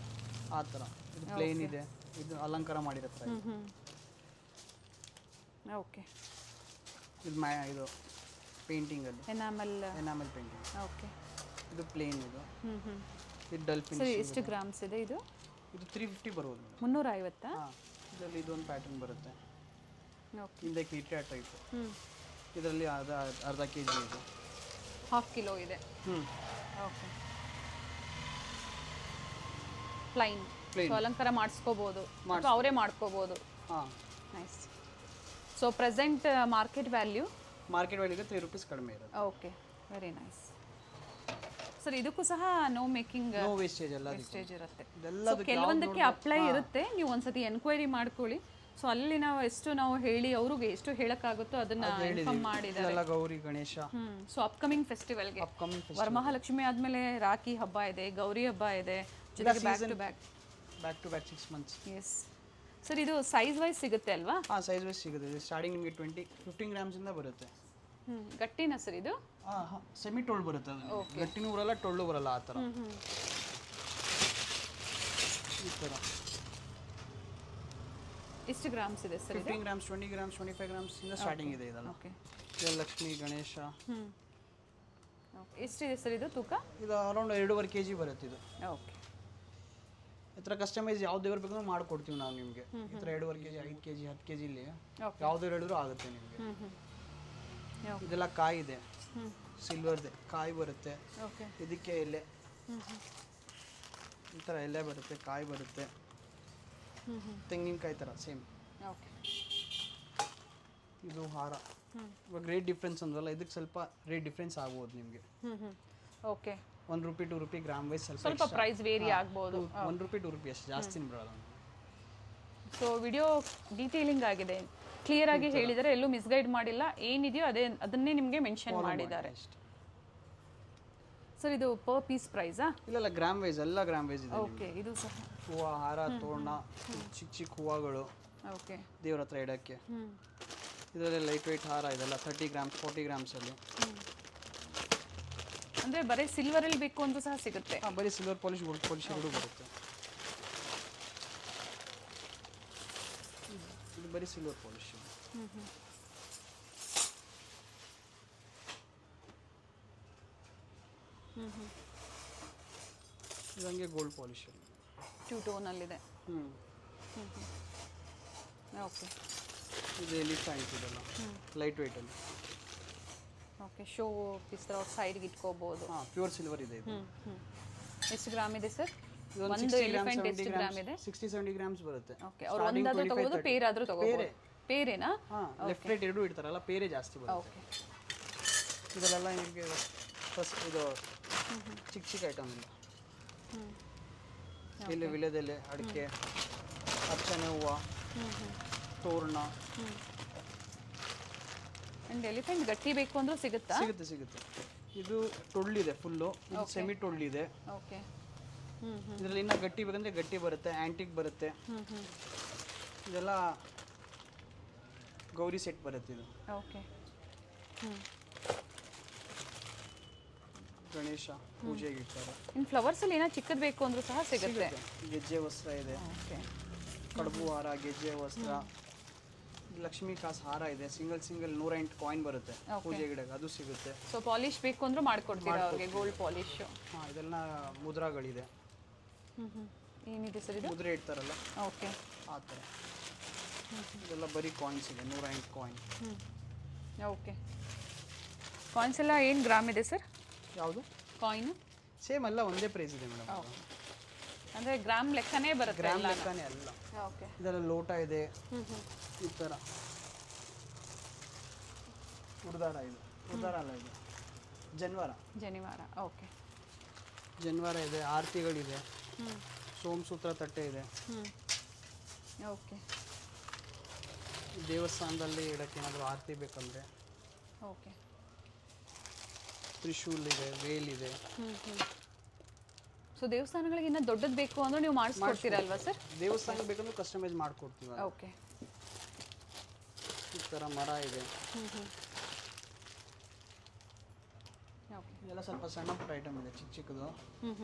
ಆ ಥರ. ಇದು ಪ್ಲೇನ್ ಇದೆ, ಇದು ಅಲಂಕಾರ ಮಾಡಿರುತ್ತೆ. ಓಕೆ. ಇದು ಇದು ಪೇಂಟಿಂಗಲ್ಲಿ ಎನಾಮಲ್ ಪೇಂಟಿಂಗ್. ಓಕೆ. ಇದು ಪ್ಲೇನ್. ಇದು ಡಲ್ ಸರಿ, ಫಿನಿಶ್. ಎಷ್ಟು ಗ್ರಾಮ್ಸ್ ಇದೆ ಇದು? ಇದು 350 ಬರ್ಬೋದು. 350? ಹಾಂ. ಇದರಲ್ಲಿ ಇದೊಂದು ಪ್ಯಾಟರ್ನ್ ಬರುತ್ತೆ. ಓಕೆ. ಹಿಂದೆ ಕೀಟೆ ಟೈಪ್. ಇದರಲ್ಲಿ ಅರ್ಧ kg ಇದೆ. ½ ಕಿಲೋ ಇದೆ. ಓಕೆ. ಪ್ಲೈನ್. ಸೊ ಅಲಂಕಾರ ಮಾಡಿಸ್ಕೋಬೋದು ಅಥವಾ ಅವರೇ ಮಾಡ್ಕೋಬೋದು. ಹಾಂ. Nice. So present market value market 3 rupees ಕಡಿಮೆ ಇರುತ್ತೆ. Okay, very nice. ಸರ್ ಇದಕ್ಕೂ ಸಹ ನೋ ಮೇಕಿಂಗ್, ನೋ ವೇಸ್ಟೇಜ್ ಎಲ್ಲ ವೇಸ್ಟೇಜ್ ಇರುತ್ತೆ. ಇದೆಲ್ಲ ಕೆಲವೊಂದಕ್ಕೆ ಅಪ್ಲೈ ಇರುತ್ತೆ, ನೀವು ಒಂದ್ಸತಿ ಎನ್ಕ್ವೈರಿ ಮಾಡ್ಕೊಳ್ಳಿ. ಸೊ ಅಲ್ಲಿ ನಾವು ಎಷ್ಟು ನಾವು ಹೇಳಿ ಅವ್ರಿಗೆ ಎಷ್ಟು ಹೇಳಕ್ಕಾಗುತ್ತೋ ಅದನ್ನ ಇನ್ಫಾರ್ಮ್ ಮಾಡಿದ್ದಾರೆ. ಎಲ್ಲ ಗೌರಿ ಗಣೇಶ. ಸೊ ಅಪ್ಕಮಿಂಗ್ ಫೆಸ್ಟಿವಲ್ಗೆ ವರಮಹಾಲಕ್ಷ್ಮಿ ಆದ್ಮೇಲೆ ರಾಖಿ ಹಬ್ಬ ಇದೆ, ಗೌರಿ ಹಬ್ಬ ಇದೆ, ಜೊತೆಗೆ back to back 6 months. Yes sir, ಇದು ಸೈಜ್ ವೈಸ್ ಸಿಗುತ್ತೆ ಅಲ್ವಾ? ಹಾಂ, ಸೈಜ್ ವೈಸ್ ಸಿಗುತ್ತೆ. ಸ್ಟಾರ್ಟಿಂಗ್ ನಿಮಗೆ 15 ಗ್ರಾಮ್ಸಿಂದ ಬರುತ್ತೆ. ಗಟ್ಟಿನ ಸರ್ ಇದು? ಹಾಂ, ಸೆಮಿ ಟೋಲ್ಡ್ ಬರುತ್ತೆ. ಅದು ಗಟ್ಟಿನೂ ಬರಲ್ಲ, ಟೊಳ್ಳು ಬರಲ್ಲ, ಆ ಥರ. ಈ ಥರ. ಎಷ್ಟು ಗ್ರಾಮ್ಸ್ ಇದೆ ಸರ್? 15 ಗ್ರಾಮ್ಸ್, 20 ಗ್ರಾಮ್ಸ್, 25 ಗ್ರಾಮ್ಸಿಂದ ಸ್ಟಾರ್ಟಿಂಗ್ ಇದೆ ಇದೆಲ್ಲ. ಓಕೆ. ಇದು ಲಕ್ಷ್ಮಿ ಗಣೇಶ. ಎಷ್ಟಿದೆ ಸರ್ ಇದು ತೂಕ? ಇದು ಅರೌಂಡ್ 2.5 kg ಬರುತ್ತೆ ಇದು. ಓಕೆ. ಈ ಥರ ಕಸ್ಟಮೈಸ್ ಯಾವ ದೇವ್ರು ಬೇಕಾದ್ರೂ ಮಾಡ್ಕೊಡ್ತೀವಿ ನಾವು ನಿಮಗೆ. ಈ ಥರ 2.5 kg, 5 kg, 10 kg ಇಲ್ಲಿ ಯಾವ್ದು ಹೇಳಿದ್ರು ಆಗುತ್ತೆ ನಿಮಗೆ. ಇದೆಲ್ಲ ಕಾಯಿ ಇದೆ, ಸಿಲ್ವರ್ದೆ ಕಾಯಿ ಬರುತ್ತೆ. ಇದಕ್ಕೆ ಎಲೆ, ಈ ಥರ ಎಲೆ ಬರುತ್ತೆ, ಕಾಯಿ ಬರುತ್ತೆ, ತೆಂಗಿನಕಾಯಿ ಥರ ಸೇಮ್. ಇದು ಹಾರ. ಇವಾಗ ರೇಟ್ ಡಿಫ್ರೆನ್ಸ್ ಅಂದ್ರಲ್ಲ, ಇದಕ್ಕೆ ಸ್ವಲ್ಪ ರೇಟ್ ಡಿಫ್ರೆನ್ಸ್ ಆಗ್ಬೋದು ನಿಮಗೆ. ಓಕೆ. 1 ರೂಪಾಯಿ 2 ರೂಪಾಯಿ ಗ್ರಾಮ್ ವೈಸ್ ಸ್ವಲ್ಪ ಪ್ರೈಸ್ ವೇರಿ ಆಗ್ಬೋದು. 1 ರೂಪಾಯಿ 2 ರೂಪಾಯಿ ಅಷ್ಟು ಜಾಸ್ತಿ ಬರೋಲ್ಲ. ಸೊ ವಿಡಿಯೋ ಡೀಟೇಲಿಂಗ್ ಆಗಿದೆ, ಕ್ಲಿಯರ್ ಆಗಿ ಹೇಳಿದರೆ, ಎಲ್ಲೂ ಮಿಸ್ಗೈಡ್ ಮಾಡಿಲ್ಲ, ಏನಿದೆಯೋ ಅದನ್ನೇ ನಿಮಗೆ ಮೆನ್ಷನ್ ಮಾಡಿದ್ದಾರೆ. ಸರ್ ಇದು ಪರ್ ಪೀಸ್ ಪ್ರೈಸಾ? ಇಲ್ಲ ಗ್ರಾಮ್ ವೈಸ್, ಎಲ್ಲ ಗ್ರಾಮ್ ವೈಸ್ ಇದೆ. ಓಕೆ, ಇದು ಸಹ ಹೂವು, ಹಾರ, ತೋರಣ, ಚಿಕ್ಕ ಚಿಕ್ಕ ಹೂವುಗಳು ಓಕೆ, ದೇವ್ರ ಹತ್ರ ಇಡಕ್ಕೆ. ಇದರಲ್ಲಿ ಲೈಟ್ ವೆಯ್ಟ್ ಹಾರ ಇದೆಲ್ಲ 30 ಗ್ರಾಮ್ಸ್ 40 ಗ್ರಾಮ್ಸಲ್ಲಿ. ಅಂದರೆ ಬರೀ ಸಿಲ್ವರಲ್ಲಿ ಬೇಕು ಅಂದ್ರೂ ಸಹ ಸಿಗುತ್ತೆ. ಹಾಂ, ಬರೀ ಸಿಲ್ವರ್ ಪಾಲಿಶ್, ಗೋಲ್ಡ್ ಪಾಲಿಶ್ ಎರಡೂ ಬರುತ್ತೆ. ಇದು ಬರೀ ಸಿಲ್ವರ್ ಪಾಲಿಶ್. ಇದಂಗೆ ಗೋಲ್ಡ್ ಪಾಲಿಶ್ 2 ಟೋನಲ್ಲಿದೆ. ಓಕೆ, ಇದು ಎಲಿಫೆಂಟ್ ಇದೆಲ್ಲ ಲೈಟ್ ವೆಯ್ಟಲ್ಲಿ. ಓಕೆ, ಶೋ ಪೀಸ್ ಥರ ಸೈಡ್ಗೆ ಇಟ್ಕೋಬೋದು. ಹಾಂ, ಪ್ಯೂರ್ ಸಿಲ್ವರ್ ಇದೆ ಇದು. ಎಷ್ಟು ಗ್ರಾಮ್ ಇದೆ ಸರ್? ಇದೊಂದು ಒಂದು 60 ಎಲಿಫೆಂಟ್ ಗ್ರಾಮ್ಸ್, ಎಷ್ಟು ಗ್ರಾಮ್ ಇದೆ? 60-70 ಗ್ರಾಮ್ಸ್ ಬರುತ್ತೆ. ಓಕೆ, ಅವ್ರು ಒಂದಾದ್ರೂ ತಗೋಬೋದು, ಪೇರ್ ಆದ್ರೂ ತಗೋಬೋದು. ಪೇರೇನಾ? ಹಾಂ, ಲೆಫ್ಟ್ ರೈಟ್ ಎರಡೂ ಇಡ್ತಾರಲ್ಲ, ಪೇರೇ ಜಾಸ್ತಿ ಬರುತ್ತೆ. ಓಕೆ, ಇದರಲ್ಲ ನಿಮಗೆ ಫಸ್ಟ್ ಇದು ಚಿಕ್ಕ ಚಿಕ್ಕ ಐಟಮ್ ಇಲ್ಲ. ಇಲ್ಲಿ ವಿಳೆದೆಲೆ, ಅಡಿಕೆ, ಅರ್ಚನೆ ಹೂವು, ತೋರಣ. ಅಂಡ್ ಎಲಿಫೆಂಟ್ ಗಟ್ಟಿ ಬೇಕು ಅಂದ್ರೂ ಸಿಗುತ್ತಾ? ಸಿಗುತ್ತೆ. ಇದು ಟೊಳ್ಳಿದೆ ಫುಲ್ಲು, ಇದು ಸೆಮಿ ಟೊಳ್ಳಿದೆ. ಓಕೆ, ಇದರಲ್ಲಿ ಇನ್ನೂ ಗಟ್ಟಿ ಬೇಕಂದ್ರೆ ಗಟ್ಟಿ ಬರುತ್ತೆ, ಆ್ಯಂಟಿಕ್ ಬರುತ್ತೆ. ಇದೆಲ್ಲ ಗೌರಿ ಸೆಟ್ ಬರುತ್ತೆ. ಇದು ಓಕೆ, ಗಣೇಶ ಪೂಜೆಗೆ ಇಡ್ತಾರೆ. ಇನ್ನು ಫ್ಲವರ್ಸಲ್ಲಿ ಏನೋ ಚಿಕ್ಕದು ಬೇಕು ಅಂದ್ರೂ ಸಹ ಸಿಗುತ್ತೆ. ಗೆಜ್ಜೆ ವಸ್ತ್ರ ಇದೆ, ಓಕೆ, ಕಡುಬು ಹಾರ, ಗೆಜ್ಜೆ ವಸ್ತ್ರ, ಲಕ್ಷ್ಮೀ ಕಾಸು ಹಾರ ಇದೆ. ಸಿಂಗಲ್ 108 ಕಾಯಿನ್ ಬರುತ್ತೆ ಪೂಜೆ ಗಿಡಕ್ಕೆ, ಅದು ಸಿಗುತ್ತೆ. ಸೊ ಪಾಲಿಶ್ ಬೇಕು ಅಂದ್ರೂ ಮಾಡ್ಕೊಡ್ತೀರಾ ಅವ್ರಿಗೆ, ಗೋಲ್ಡ್ ಪಾಲಿಶ್. ಹಾಂ, ಇದೆಲ್ಲ ಮುದ್ರಾಗಳಿದೆ. ಏನಿದೆ ಸರ್ ಇದು? ಮುದ್ರೆ ಇಡ್ತಾರಲ್ಲ, ಓಕೆ, ಆ ಥರ. ಇದೆಲ್ಲ ಬರೀ ಕಾಯಿನ್ಸ್ ಇದೆ, 108 ಕಾಯಿನ್. ಓಕೆ, ಕಾಯಿನ್ಸ್ ಎಲ್ಲ ಏನು ಗ್ರಾಮ್ ಇದೆ ಸರ್? ಯಾವುದು? ಕಾಯಿನು ಸೇಮ್ ಎಲ್ಲ ಒಂದೇ ಪ್ರೈಸ್ ಇದೆ ಮೇಡಮ್. ಅಂದರೆ ಗ್ರಾಮ್ ಲೆಕ್ಕನೇ ಬರುತ್ತೆ? ಗ್ರಾಮ್ ಲೆಕ್ಕನೇ ಅಲ್ಲ. ಓಕೆ, ಇದೆಲ್ಲ ಲೋಟ ಇದೆ, ಈ ಥರ ಉಡ್ದಾರ. ಇದು ಉಡ್ದಾರ ಅಲ್ಲ, ಇದು ಜನಿವಾರ. ಓಕೆ, ಜನಿವಾರ ಇದೆ, ಆರತಿಗಳಿದೆ, ಸೋಮಸೂತ್ರ ತಟ್ಟೆ ಇದೆ. ಓಕೆ, ದೇವಸ್ಥಾನದಲ್ಲಿ ಇಡಕ್ಕೆ ಏನಾದರೂ ಆರತಿ ಬೇಕಂದರೆ. ಓಕೆ, ತ್ರಿಶೂಲ್ ಇದೆ, ವೇಲ್ ಇದೆ. ಸೊ ದೇವಸ್ಥಾನಗಳಿಗೆ ಇನ್ನೂ ದೊಡ್ಡದು ಬೇಕು ಅಂದ್ರೆ ನೀವು ಮಾಡಿಸ್ಕೊಡ್ತೀರಲ್ವಾ ಸರ್? ದೇವಸ್ಥಾನಕ್ಕೆ ಬೇಕಂದ್ರೆ ಕಸ್ಟಮೈಸ್ ಮಾಡ್ಕೊಡ್ತೀವಿ. ಓಕೆ, ಈ ಥರ ಮರ ಇದೆ. ಇದೆಲ್ಲ ಸ್ವಲ್ಪ ಸಣ್ಣ ಪುಟ್ಟ ಐಟಮ್ ಇದೆ, ಚಿಕ್ಕ ಚಿಕ್ಕದು.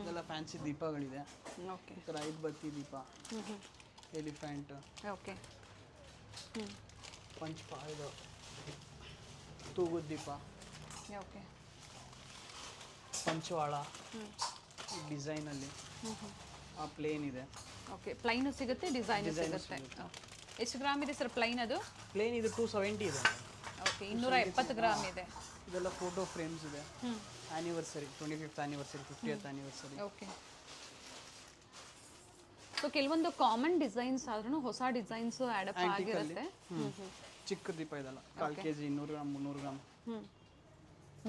ಇದೆಲ್ಲ ಫ್ಯಾನ್ಸಿ ದೀಪಗಳಿದೆ. ಓಕೆ, ಈ ಥರ 5 ಬತ್ತಿ ದೀಪ, ಎಲಿಫೆಂಟ್, ಓಕೆ, ಇದು ತೂಗುದ ದೀಪ, ಓಕೆ, ಪಂಚವಾಳ ಡಿಸೈನಲ್ಲಿ. ಆ ಪ್ಲೇನ್ ಇದೆ. ಓಕೆ, ಪ್ಲೈನು ಸಿಗುತ್ತೆ, ಡಿಸೈನು ಸಿಗುತ್ತೆ. ಎಷ್ಟು ಗ್ರಾಮ್ ಇದೆ ಸರ್ ಪ್ಲೈನ್? ಅದು ಪ್ಲೇನ್ ಇದು 270 ಇದೆ. ಓಕೆ, 270 ಗ್ರಾಮ್ ಇದೆ. ಇದೆಲ್ಲ ಫೋಟೋ ಫ್ರೇಮ್ಸ್ ಇದೆ. Anniversary, 25th anniversary, 50th anniversary. Okay, so ಕೆಲವೊಂದು ಕಾಮನ್ ಡಿಸೈನ್ಸ್ ಆದ್ರೂ ಹೊಸ ಡಿಸೈನ್ಸ್ ಆ್ಯಡ್ ಅಪ್ ಆಗಿರುತ್ತೆ. ಚಿಕ್ಕ ದೀಪ ಇದೆಲ್ಲ 1/4 kg, 200 gram, 300 gram.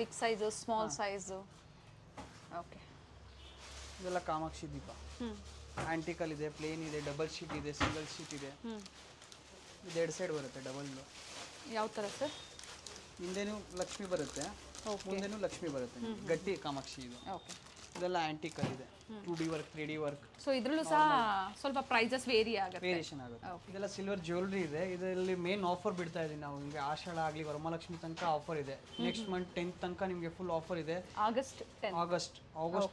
Big size, small size. Okay, ಇದೆಲ್ಲ ಕಾಮಾಕ್ಷಿ ದೀಪ. ಆ್ಯಂಟಿಕಲ್ ಇದೆ, ಪ್ಲೇನ್ ಇದೆ, ಡಬಲ್ ಶೀಟ್ ಇದೆ, ಸಿಂಗಲ್ ಶೀಟ್ ಇದೆ. ಇದು 2 ಸೈಡ್ ಬರುತ್ತೆ, ಡಬಲ್. ಯಾವ ಥರ ಸರ್? ಹಿಂದೆನೂ ಲಕ್ಷ್ಮಿ ಬರುತ್ತೆ, ಮುಂದೆನೂ ಲಕ್ಷ್ಮಿ ಬರುತ್ತೆ. ಗಟ್ಟಿ ಕಾಮಾಕ್ಷಿ ಇದು. ಓಕೆ, ಇದೆಲ್ಲ ಆ್ಯಂಟಿಕಲ್ ಇದೆ, 2D work, 3D work. So ಇದರಲ್ಲೂ ಸಹ ಸ್ವಲ್ಪ ಪ್ರೈಸಸ್ ವೇರಿಯೇಷನ್ ಆಗುತ್ತೆ. ಇದೆಲ್ಲ ಸಿಲ್ವರ್ ಜ್ಯುವೆಲ್ರಿ ಇದೆ. ಇದರಲ್ಲಿ ಮೇನ್ ಆಫರ್ ಬಿಡ್ತಾ ಇದೀವಿ ನಾವು. ನಿಮಗೆ ಆಷಾಢ ಆಗಲಿ ವರಮಹಾಲಕ್ಷ್ಮಿ ತನಕ ಆಫರ್ ಇದೆ. ನೆಕ್ಸ್ಟ್ ಮಂತ್ 10th ತನಕ ನಿಮಗೆ ಫುಲ್ ಆಫರ್ ಇದೆ. ಆಗಸ್ಟ್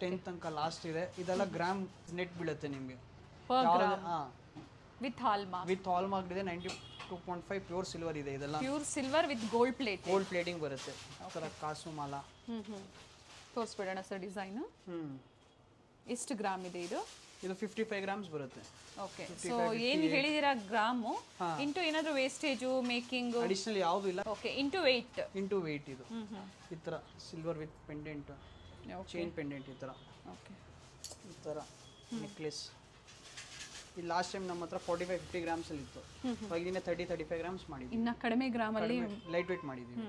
10th ತನಕ ಲಾಸ್ಟ್ ಇದೆ. ಇದೆಲ್ಲ ಗ್ರಾಮ್ ನೆಟ್ ಬೀಳುತ್ತೆ ನಿಮಗೆ. ವಿತ್ ಹಾಲ್ಮಾರ್ಕ್ ಇದೆ. 92.5 ಪ್ಯೂರ್ ಸಿಲ್ವರ್ ಇದೆ. ಇದೆಲ್ಲ pure silver with gold plating ಬರುತ್ತೆ. ಥರ ಕಾಸು ಮಾಲ. ತೋರಿಸ್ಬಿಡೋಣ ಸರ್ ಡಿಸೈನು. ಎಷ್ಟು ಗ್ರಾಮ್ ಇದೆ ಇದು? ಇದು 55 ಗ್ರಾಮ್ಸ್ ಬರುತ್ತೆ. ಓಕೆ, ಸೊ ಏನು ಹೇಳಿದಿರಾ ಗ್ರಾಮು ಇಂಟು ಏನಾದರೂ ವೇಸ್ಟೇಜು ಮೇಕಿಂಗು ಅಡಿಷನಲ್ ಯಾವುದು ಇಲ್ಲ. ಓಕೆ, ಇಂಟು ವೆಯ್ಟ್ ಇದು. ಈ ಥರ silver with pendant, chain pendant, ಈ ಥರ. ಓಕೆ, ಈ ಥರ ನೆಕ್ಲೆಸ್. ಈ ಲಾಸ್ಟ್ ಟೈಮ್ ನಮ್ಮ ಹತ್ರ 45-50 ಗ್ರಾಮ್ಸ್ ಅಲ್ಲಿ ಇತ್ತು. ಇವಾಗ 30-35 ಗ್ರಾಮ್ಸ್ ಮಾಡಿದ್ವಿ. ಇನ್ನು ಕಡಿಮೆ ಗ್ರಾಮಲ್ಲಿ ಲೈಟ್ ವೇಟ್ ಮಾಡಿದ್ದೀವಿ.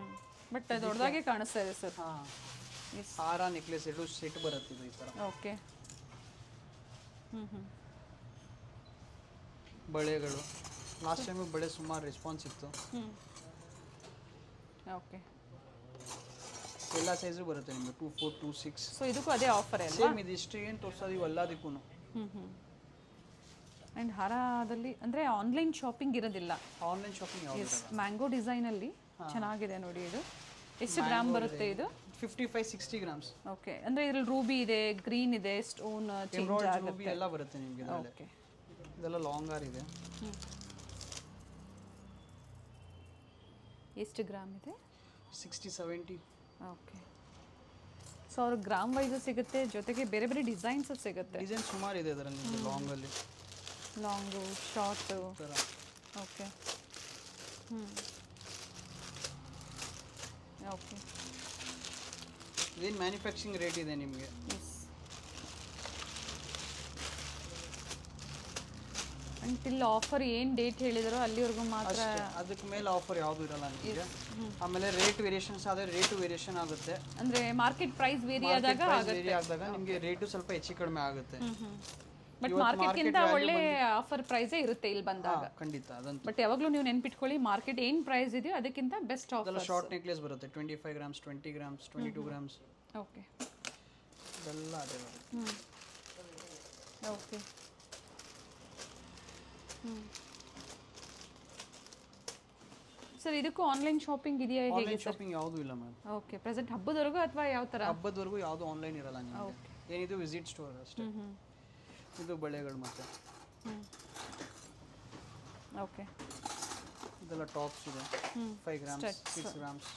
ಬಟ್ ದೊಡ್ಡದಾಗೆ ಕಾಣಿಸ್ತಾ ಇದೆ ಸರ್. ಹಾರ ನೆಕ್ಲೆಸ್ ಎರಡು ಸೆಟ್ ಬರುತ್ತೆ ಇದು ಈ ಥರ. ಓಕೆ. ಬಳೆಗಳು ಲಾಸ್ಟ್ ಟೈಮ್ ಬಳೆ ಸುಮಾರು ರೆಸ್ಪಾನ್ಸ್ ಇತ್ತು. ಓಕೆ. ಎಲ್ಲ ಸೈಜು ಬರುತ್ತೆ ನಿಮಗೆ 2, 4, 2, 6. ಸೊ ಇದಕ್ಕೂ ಅದೇ ಆಫರ್ ಅಲ್ವಾ? ಸೇಮ್ ಇದು ಇಷ್ಟು ಏನು ತೋರಿಸೋದು ಇವೆಲ್ಲದಕ್ಕೂ. ಆ್ಯಂಡ್ ಹಾರದಲ್ಲಿ ಅಂದರೆ ಆನ್ಲೈನ್ ಶಾಪಿಂಗ್ ಇರೋದಿಲ್ಲ. ಆನ್ಲೈನ್ ಶಾಪಿಂಗ್ ಯಾವುದು? ಮ್ಯಾಂಗೋ ಡಿಸೈನಲ್ಲಿ ಚೆನ್ನಾಗಿದೆ ನೋಡಿ. ಇದು ಎಷ್ಟು ಗ್ರಾಮ್ ಬರುತ್ತೆ ಇದು? 55-60 ಗ್ರಾಮ್ಸ್. ಓಕೆ. ಅಂದರೆ ಇದ್ರಲ್ಲಿ ರೂಬಿ ಇದೆ, ಗ್ರೀನ್ ಇದೆ, ಸ್ಟೋನ್ ಚೇಂಜ್ ಆಗುತ್ತೆ. ರೂಬಿ ಎಲ್ಲ ಬರುತ್ತೆ ನಿಮಗೆ ಇದರಲ್ಲಿ. ಓಕೆ. ಇದೆಲ್ಲ ಲಾಂಗ್ ಆರ್ ಇದೆ. ಎಷ್ಟು ಗ್ರಾಮ್ ಇದೆ? 60-70. ಓಕೆ. ಸೊ ಅವ್ರ ಗ್ರಾಮ್ ವೈಸು ಸಿಗುತ್ತೆ, ಜೊತೆಗೆ ಬೇರೆ ಬೇರೆ ಡಿಸೈನ್ಸ್ ಸಿಗುತ್ತೆ. ಡಿಸೈನ್ ಸುಮಾರು ಇದೆ ಇದರಲ್ಲಿ ನಿಮಗೆ ಲಾಂಗಲ್ಲಿ. Long, short. ಥರ. ಓಕೆ. ಓಕೆ. ಇದೇನು ಮ್ಯಾನುಫ್ಯಾಕ್ಚರಿಂಗ್ ರೇಟ್ ಇದೆ ನಿಮಗೆ. ಅಂಟಿಲ್ ಆಫರ್ ಏನು ಡೇಟ್ ಹೇಳಿದಾರೋ ಅಲ್ಲಿವರೆಗೂ ಮಾತ್ರ. ಅದಕ್ಕೆ ಮೇಲೆ ಆಫರ್ ಯಾವುದು ಇರಲ್ಲ ನಿಮಗೆ. ಆಮೇಲೆ ರೇಟ್ ವೇರಿಯೇಷನ್ಸ್ ಆದರೆ ರೇಟು ವೇರಿಯೇಷನ್ ಆಗುತ್ತೆ. ಅಂದರೆ ಮಾರ್ಕೆಟ್ ಪ್ರೈಸ್ ವೇರಿ ಆದಾಗ ವೇರಿ ಆದಾಗ ನಿಮಗೆ ರೇಟು ಸ್ವಲ್ಪ ಹೆಚ್ಚು ಕಡಿಮೆ ಆಗುತ್ತೆ. ಬಟ್ ಮಾರ್ಕೆಟ್ಗಿಂತ ಒಳ್ಳೆ ಆಫರ್ ಪ್ರೈಸೇ ಇರುತ್ತೆ ಇಲ್ಲಿ ಬಂದಾಗ. ಖಂಡಿತ ಅದಂತೂ. ಬಟ್ ಯಾವಾಗಲೂ ನೀವು ನೆನ್ಪಿಟ್ಕೊಳ್ಳಿ, ಮಾರ್ಕೆಟ್ ಏನು ಪ್ರೈಸ್ ಇದೆಯೋ ಅದಕ್ಕಿಂತ ಬೆಸ್ಟ್ ಆಫರ್. ಶಾರ್ಟ್ ನೆಕ್ಲೆಸ್ ಬರುತ್ತೆ 25 ಗ್ರಾಮ್ಸ್, 20 ಗ್ರಾಮ್ಸ್, 22 ಗ್ರಾಮ್ಸ್. ಓಕೆ. ಇದೆಲ್ಲ ಅದೇ ಬರುತ್ತೆ. ಓಕೆ. ಸರ್ ಇದಕ್ಕೂ ಆನ್ಲೈನ್ ಶಾಪಿಂಗ್ ಇದೆಯಾ ಹೇಗೆ? ಆನ್ಲೈನ್ ಶಾಪಿಂಗ್ ಯಾವುದೂ ಇಲ್ಲ ಮ್ಯಾಮ್. ಓಕೆ. ಪ್ರೆಸೆಂಟ್ ಹಬ್ಬದವರೆಗೂ ಅಥವಾ ಯಾವ ಥರ? ಹಬ್ಬದವರೆಗೂ ಯಾವುದು ಆನ್ಲೈನ್ ಇರಲ್ಲ ನಿಮಗೆ. ಏನಿದು ವಿಸಿಟ್ ಸ್ಟೋರ್ ಅಷ್ಟೇ. ಇದು ಬಳೆಗಳು ಮತ್ತೆ. ಓಕೆ. ಇದೆಲ್ಲ ಟಾಪ್ಸ್ ಇದೆ 5 grams, 6 grams.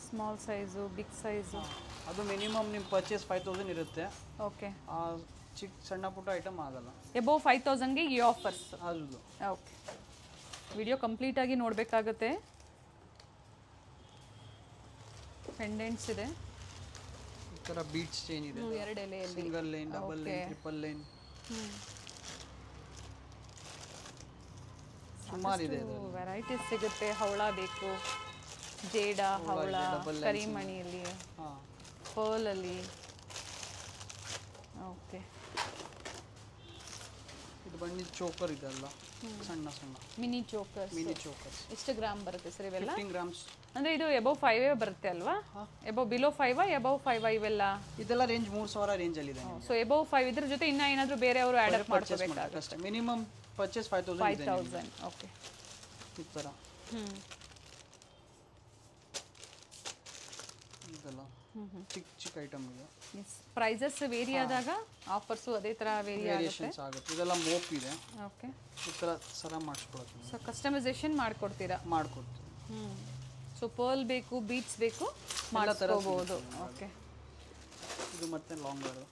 Small size, big size. ಅದು ಮಿನಿಮಮ್ ನಿಮ್ಮ ಪರ್ಚೇಸ್ 5000 ಇರುತ್ತೆ. ಓಕೆ. ಚಿಕ್ಕ ಸಣ್ಣ ಪುಟ್ಟ ಐಟಮ್ ಆಗಲ್ಲ. ಎಬೋವ್ 5000ಗೆ ಈ ಆಫರ್ಸ್. ಹೌದು. ಓಕೆ. ವಿಡಿಯೋ ಕಂಪ್ಲೀಟಾಗಿ ನೋಡಬೇಕಾಗುತ್ತೆ. ಪೆಂಡೆಂಟ್ಸ್ ಇದೆ. ಈ ಥರ ಬೀಟ್ಸ್ ಚೈನ್ ಇದೆ. 2 ಎಲೆಯಲ್ಲಿ. Single line, double line, triple line. ಸುಮಾರು ಇದೆ. ವೆರೈಟೀಸ್ ಸಿಗುತ್ತೆ. ಹವಳ ಬೇಕು, ಜೇಡ, ಹವಳ, ಕರಿಮಣಿಯಲ್ಲಿ, ಪರ್ಲಲ್ಲಿ. ಓಕೆ. ಇದು ಬಂದು ಚೋಕರ್ ಇದೆಲ್ಲ ಸಣ್ಣ ಸಣ್ಣ ಮಿನಿ ಚೋಕರ್ಸ್. Mini chokers. ಎಷ್ಟು ಗ್ರಾಮ್ ಬರುತ್ತೆ ಸರ್ ಇವೆಲ್ಲ? 15 ಗ್ರಾಮ್ಸ್. ಅಂದರೆ ಇದು ಎಬೋವ್ 5 ಬರುತ್ತೆ ಅಲ್ವಾ? ಎಬೋವ್ ಬಿಲೋ 5 ಎಬೋವ್ 5 ಇವೆಲ್ಲ? ಇದೆಲ್ಲ ರೇಂಜ್ 3000 ರೇಂಜಲ್ಲಿ ಇದೆ. ಸೊ ಎಬೋವ್ 5 ಇದ್ರ ಜೊತೆ ಇನ್ನೂ ಏನಾದರೂ ಬೇರೆ ಅವರು ಆ್ಯಡ್ ಅಪ್ ಮಾಡ್ಕೋಬೇಕಾಗುತ್ತೆ ಅಷ್ಟೇ. ಮಿನಿಮಮ್ ಪರ್ಚೇಸ್ 5000 ಇದೆ. 5000. ಓಕೆ. ಈ ಥರ ಇದೆಲ್ಲ ಚಿಕ್ಕ ಚಿಕ್ಕ ಐಟಮ್ ಇದೆ. ಪ್ರೈಸಸ್ ವೇರಿ ಆದಾಗ ಆಫರ್ಸು ಅದೇ ಥರ ವೇರಿಯೇಷನ್ಸ್ ಆಗುತ್ತೆ. ಇದೆಲ್ಲ ಮೋಪ್ ಇದೆ. ಓಕೆ. ಈ ಥರ ಸರ ಮಾಡಿಸ್ಕೊಳ್ತೀನಿ. ಸೊ ಕಸ್ಟಮೈಸೇಷನ್ ಮಾಡ್ಕೊಡ್ತೀರಾ? ಮಾಡ್ಕೊಡ್ತೀನಿ. ಸೊ ಪರ್ಲ್ ಬೇಕು, ಬೀಟ್ಸ್ ಬೇಕು, ಮಾಡ್ಕೋಬಹುದು. ಓಕೆ. ಇದು ಮತ್ತೆ ಲಾಂಗರ್.